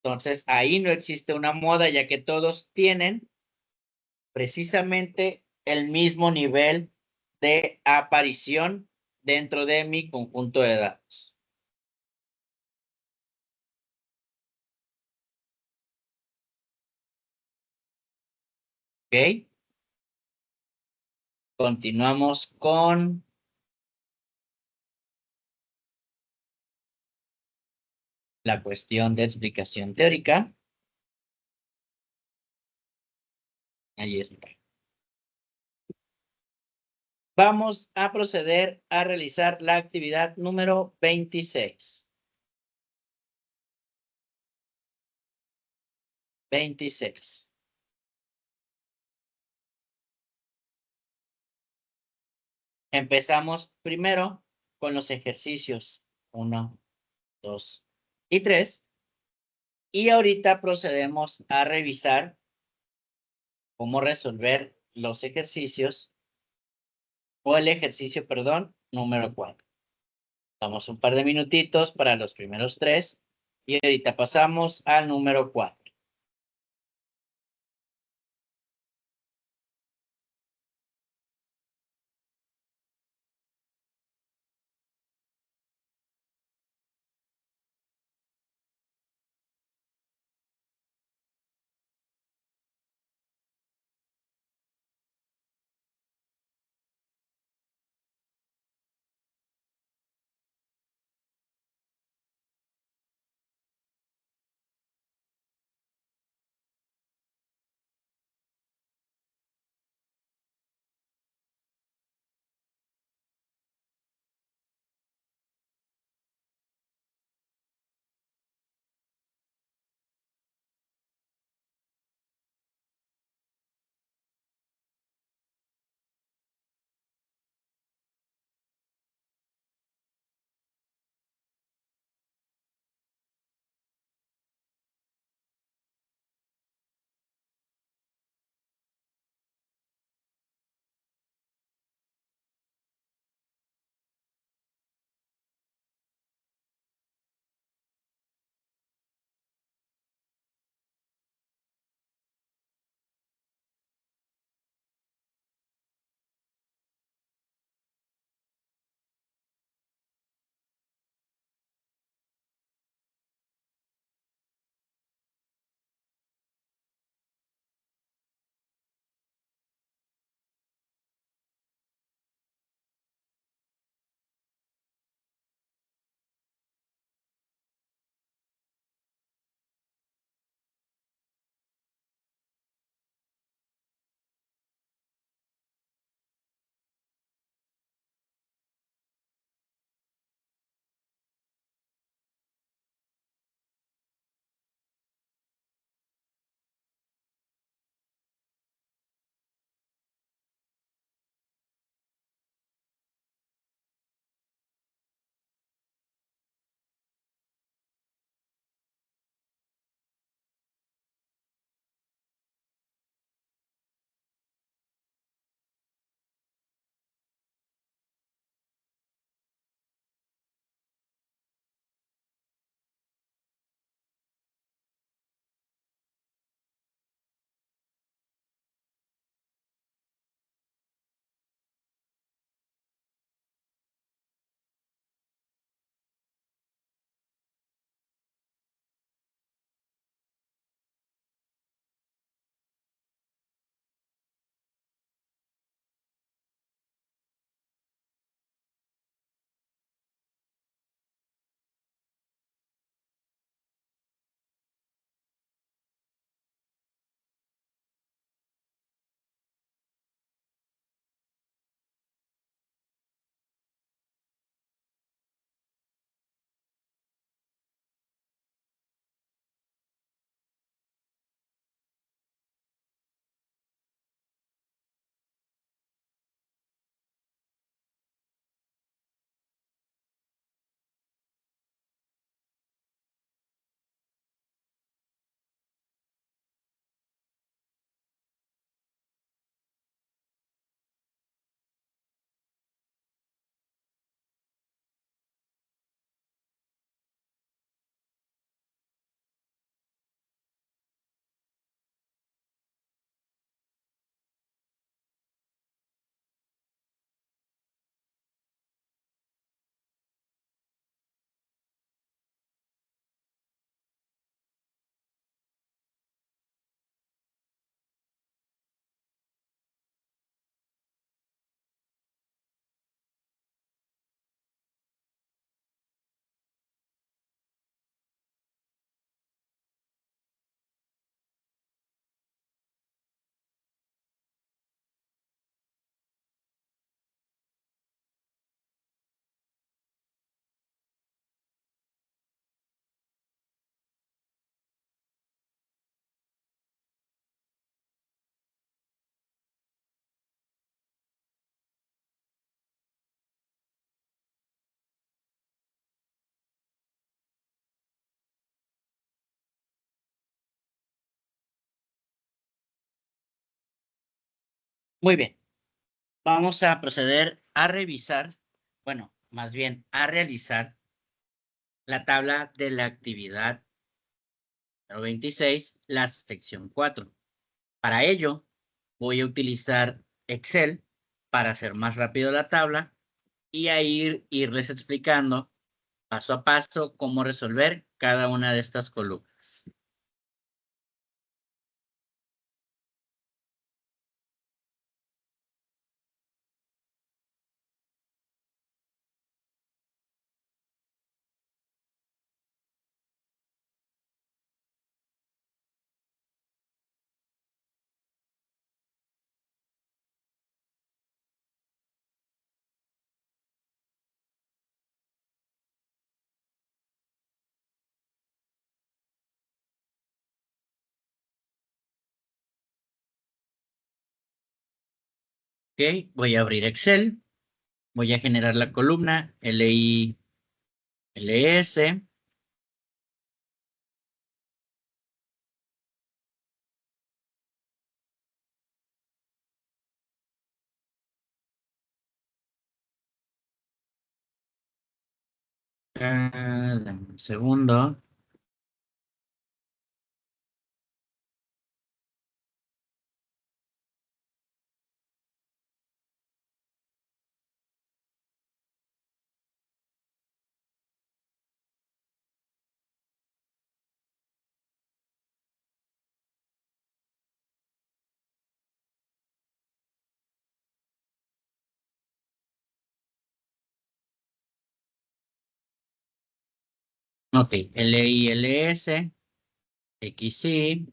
Entonces, ahí no existe una moda, ya que todos tienen precisamente el mismo nivel de aparición dentro de mi conjunto de datos. ¿Ok? Continuamos con la cuestión de explicación teórica. Ahí está. Vamos a proceder a realizar la actividad número 26. 26. Empezamos primero con los ejercicios 1, 2 y 3. Y ahorita procedemos a revisar cómo resolver los ejercicios o el ejercicio, perdón, número 4. Damos un par de minutitos para los primeros 3 y ahorita pasamos al número 4. Muy bien. Vamos a proceder a revisar, bueno, más bien a realizar la tabla de la actividad número 26, la sección 4. Para ello, voy a utilizar Excel para hacer más rápido la tabla y a irles explicando paso a paso cómo resolver cada una de estas columnas. Ok, voy a abrir Excel, voy a generar la columna LI, LS. Dame un segundo. Ok, LILS, XI,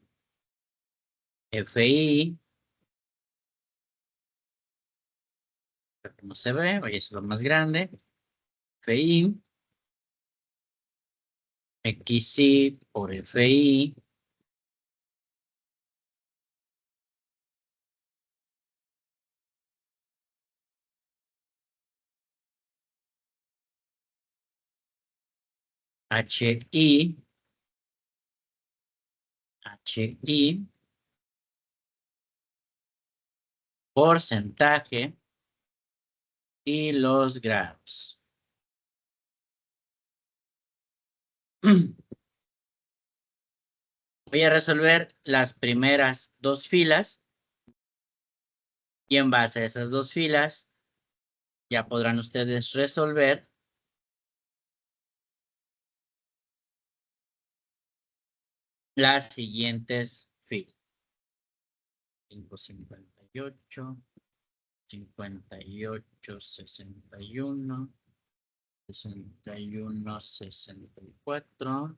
FI. No se ve, voy a hacerlo más grande. FI, XI por FI. HI, HI, porcentaje y los grados. Voy a resolver las primeras dos filas y en base a esas dos filas ya podrán ustedes resolver las siguientes filas. 558, 58, 61, 61, 64,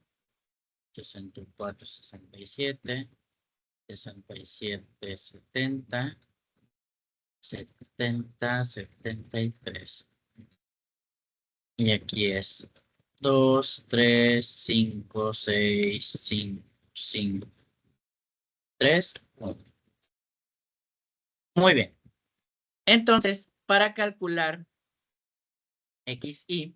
64, 67, 67, 70, 70, 73. Y aquí es 2, 3, 5, 6, 5, 5, 3, 1. Muy bien. Entonces, para calcular XI,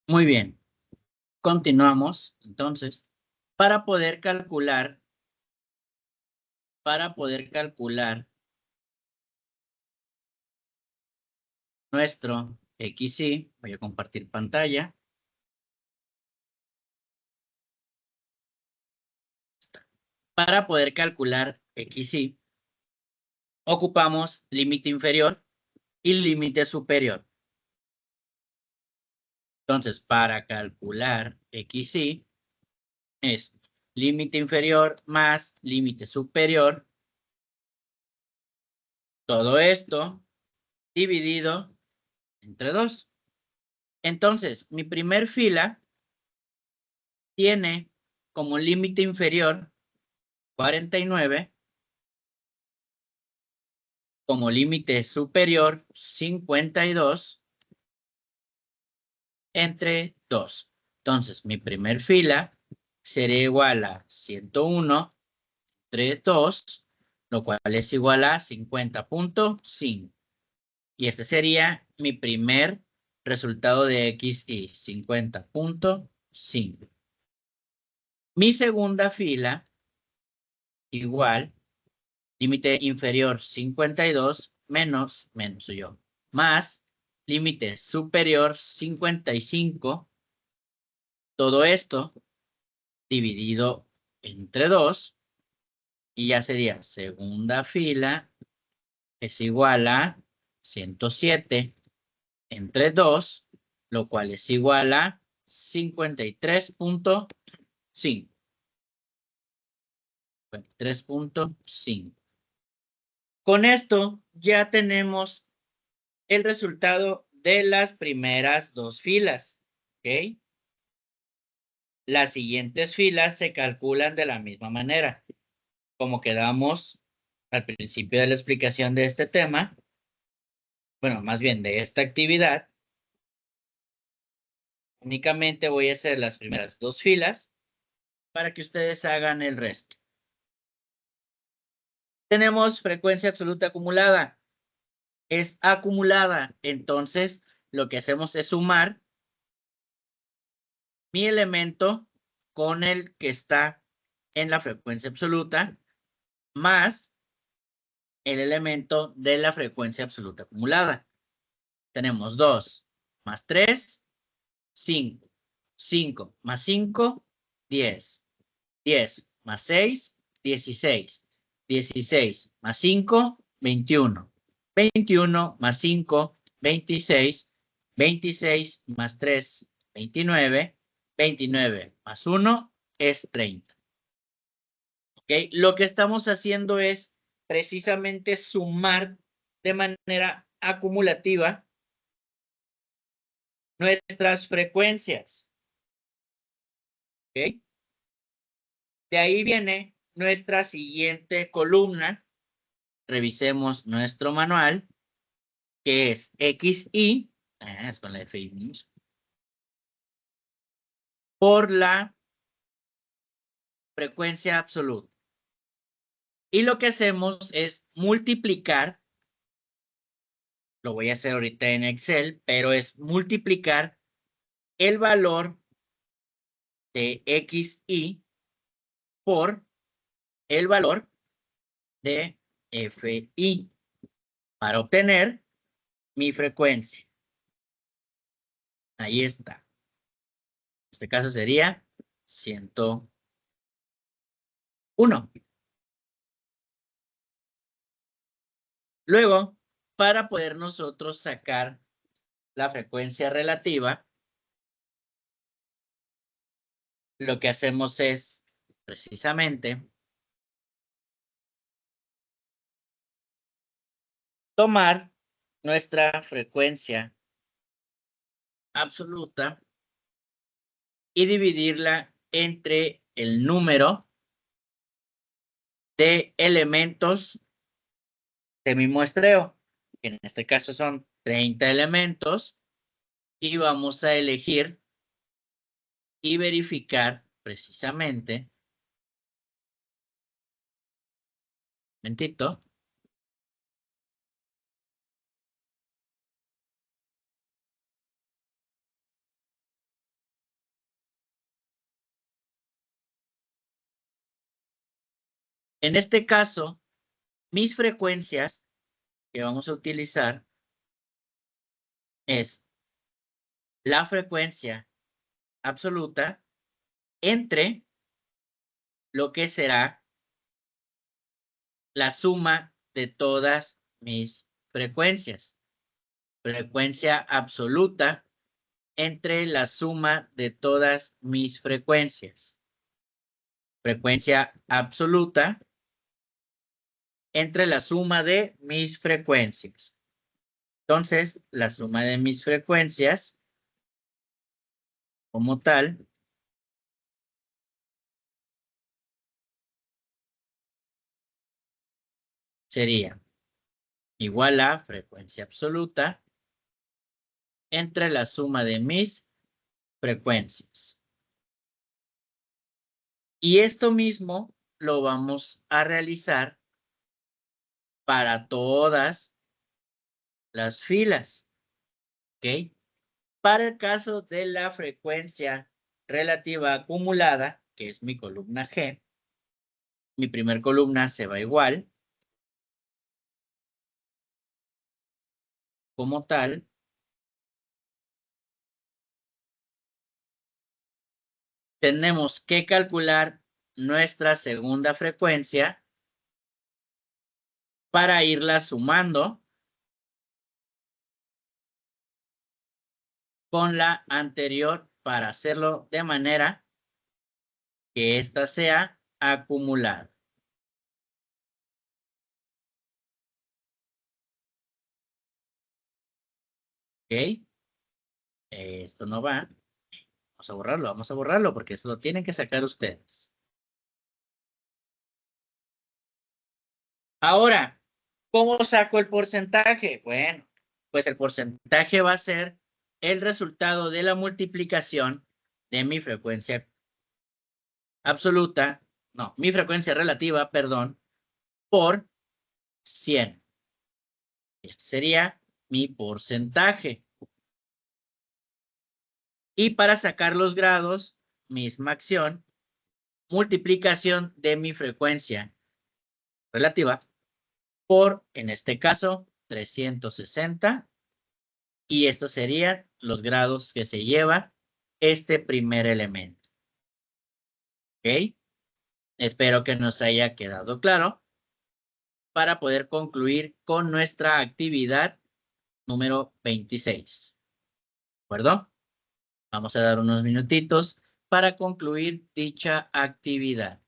muy bien. Continuamos, entonces, para poder calcular nuestro XI, voy a compartir pantalla. Para poder calcular XI, ocupamos límite inferior y límite superior. Entonces, para calcular XI es límite inferior más límite superior. Todo esto dividido entre 2. Entonces, mi primer fila tiene como límite inferior 49, como límite superior 52, entre 2. Entonces, mi primer fila sería igual a 101 entre 2, lo cual es igual a 50.5. Y este sería mi primer resultado de X y 50.5. Mi segunda fila, igual, límite inferior 52 menos soy yo, más límite superior 55. Todo esto dividido entre 2 y ya sería segunda fila es igual a 107 entre 2, lo cual es igual a 53.5. 53.5. Con esto ya tenemos el resultado de las primeras dos filas. ¿Ok? Las siguientes filas se calculan de la misma manera. Como quedamos al principio de la explicación de este tema, bueno, más bien de esta actividad, únicamente voy a hacer las primeras dos filas para que ustedes hagan el resto. Tenemos frecuencia absoluta acumulada. Es acumulada, entonces lo que hacemos es sumar mi elemento con el que está en la frecuencia absoluta más el elemento de la frecuencia absoluta acumulada. Tenemos 2 más 3, 5. 5 más 5, 10. 10 más 6, 16. 16 más 5, 21. 21 más 5, 26. 26 más 3, 29. 29 más 1 es 30. ¿Ok? Lo que estamos haciendo es precisamente sumar de manera acumulativa nuestras frecuencias. ¿Ok? De ahí viene nuestra siguiente columna. Revisemos nuestro manual, que es XY, es con la FI, por la frecuencia absoluta. Y lo que hacemos es multiplicar, lo voy a hacer ahorita en Excel, pero es multiplicar el valor de XY por el valor de FI para obtener mi frecuencia. Ahí está. En este caso sería 101. Luego, para poder nosotros sacar la frecuencia relativa, lo que hacemos es precisamente tomar nuestra frecuencia absoluta y dividirla entre el número de elementos de mi muestreo, que en este caso son 30 elementos, y vamos a elegir y verificar precisamente, momentito, en este caso, mis frecuencias que vamos a utilizar es la frecuencia absoluta entre lo que será la suma de todas mis frecuencias. Frecuencia absoluta entre la suma de todas mis frecuencias. Frecuencia absoluta entre la suma de mis frecuencias. Entonces, la suma de mis frecuencias como tal sería igual a frecuencia absoluta entre la suma de mis frecuencias. Y esto mismo lo vamos a realizar para todas las filas. ¿Ok? Para el caso de la frecuencia relativa acumulada, que es mi columna G, mi primer columna se va igual. Como tal, tenemos que calcular nuestra segunda frecuencia para irla sumando con la anterior para hacerlo de manera que ésta sea acumulada. ¿Ok? Esto no va. Vamos a borrarlo porque esto lo tienen que sacar ustedes. Ahora, ¿cómo saco el porcentaje? Bueno, pues el porcentaje va a ser el resultado de la multiplicación de mi frecuencia absoluta, no, mi frecuencia relativa, perdón, por 100. Este sería mi porcentaje. Y para sacar los grados, misma acción, multiplicación de mi frecuencia relativa por, en este caso, 360. Y estos serían los grados que se lleva este primer elemento. ¿Ok? Espero que nos haya quedado claro para poder concluir con nuestra actividad número 26. ¿De acuerdo? Vamos a dar unos minutitos para concluir dicha actividad.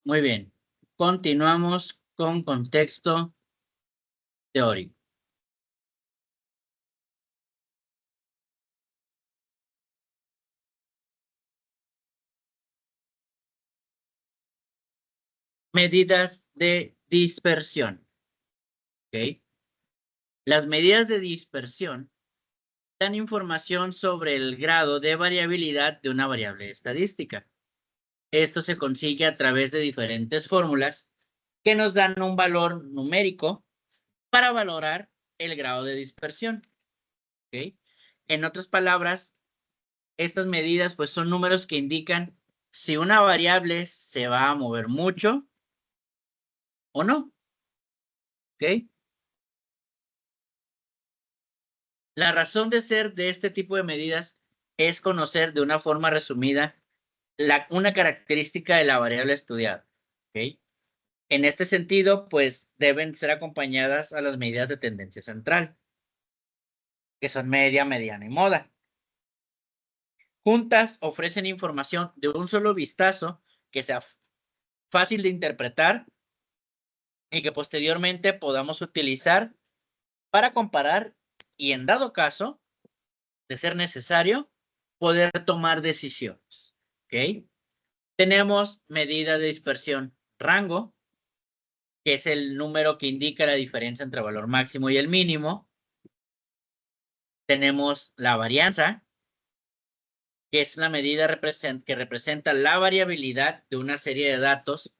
Muy bien. Continuamos con contexto teórico. Medidas de dispersión. ¿Ok? Las medidas de dispersión dan información sobre el grado de variabilidad de una variable estadística. Esto se consigue a través de diferentes fórmulas que nos dan un valor numérico para valorar el grado de dispersión. ¿Ok? En otras palabras, estas medidas pues son números que indican si una variable se va a mover mucho o no. ¿Ok? La razón de ser de este tipo de medidas es conocer de una forma resumida una característica de la variable estudiada. ¿Ok? En este sentido, pues deben ser acompañadas a las medidas de tendencia central, que son media, mediana y moda. Juntas ofrecen información de un solo vistazo que sea fácil de interpretar y que posteriormente podamos utilizar para comparar y, en dado caso de ser necesario, poder tomar decisiones. ¿Ok? Tenemos medida de dispersión rango, que es el número que indica la diferencia entre el valor máximo y el mínimo. Tenemos la varianza, que es la medida que representa la variabilidad de una serie de datos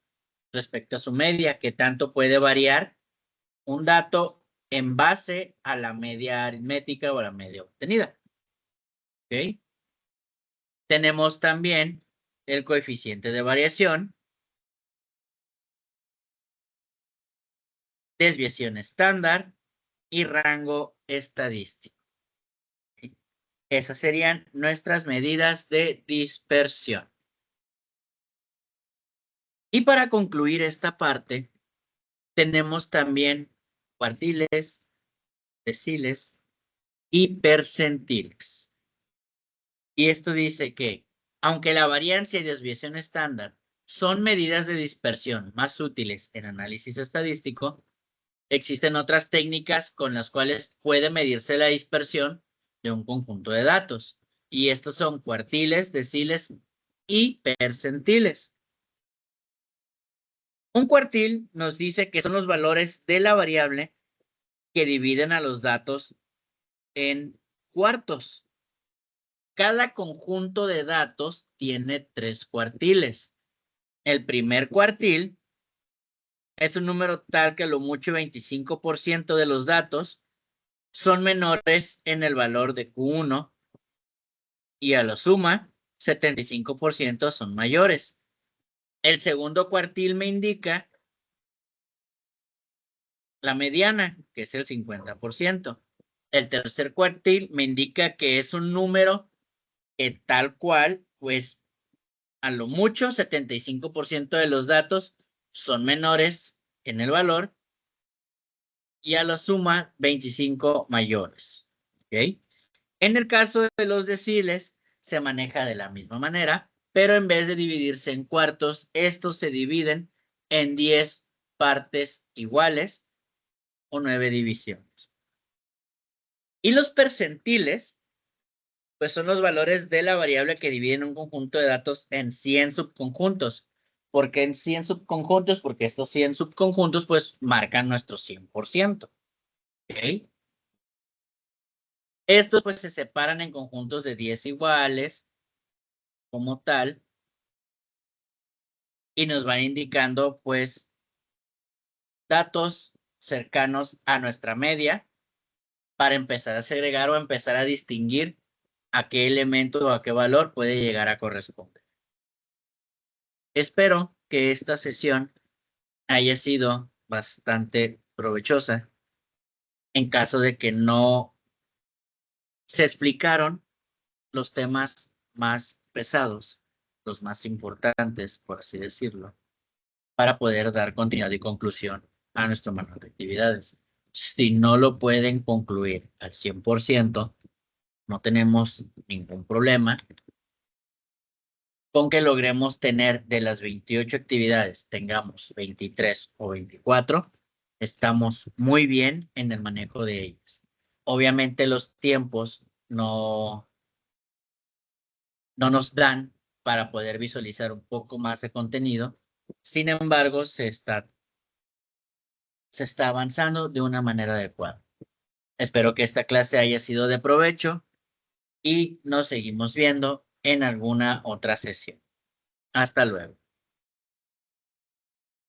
respecto a su media, que tanto puede variar un dato en base a la media aritmética o a la media obtenida. ¿Ok? Tenemos también el coeficiente de variación, desviación estándar y rango estadístico. Esas serían nuestras medidas de dispersión. Y para concluir esta parte, tenemos también cuartiles, deciles y percentiles. Y esto dice que, aunque la varianza y desviación estándar son medidas de dispersión más útiles en análisis estadístico, existen otras técnicas con las cuales puede medirse la dispersión de un conjunto de datos. Y estos son cuartiles, deciles y percentiles. Un cuartil nos dice que son los valores de la variable que dividen a los datos en cuartos. Cada conjunto de datos tiene 3 cuartiles. El primer cuartil es un número tal que a lo mucho 25% de los datos son menores en el valor de Q1 y a la suma 75% son mayores. El segundo cuartil me indica la mediana, que es el 50%. El tercer cuartil me indica que es un número que tal cual, pues a lo mucho 75% de los datos son menores en el valor y a la suma 25 mayores. ¿Ok? En el caso de los deciles, se maneja de la misma manera, pero en vez de dividirse en cuartos, estos se dividen en 10 partes iguales o 9 divisiones. Y los percentiles, pues son los valores de la variable que dividen un conjunto de datos en 100 subconjuntos. ¿Por qué en 100 subconjuntos? Porque estos 100 subconjuntos pues marcan nuestro 100%. ¿Ok? Estos pues se separan en conjuntos de 10 iguales como tal y nos van indicando pues datos cercanos a nuestra media para empezar a segregar o empezar a distinguir a qué elemento o a qué valor puede llegar a corresponder. Espero que esta sesión haya sido bastante provechosa en caso de que no se explicaron los temas más pesados, los más importantes, por así decirlo, para poder dar continuidad y conclusión a nuestro manual de actividades. Si no lo pueden concluir al 100%, no tenemos ningún problema con que logremos tener de las 28 actividades, tengamos 23 o 24, estamos muy bien en el manejo de ellas. Obviamente los tiempos no nos dan para poder visualizar un poco más de contenido. Sin embargo, se está avanzando de una manera adecuada. Espero que esta clase haya sido de provecho y nos seguimos viendo en alguna otra sesión. Hasta luego.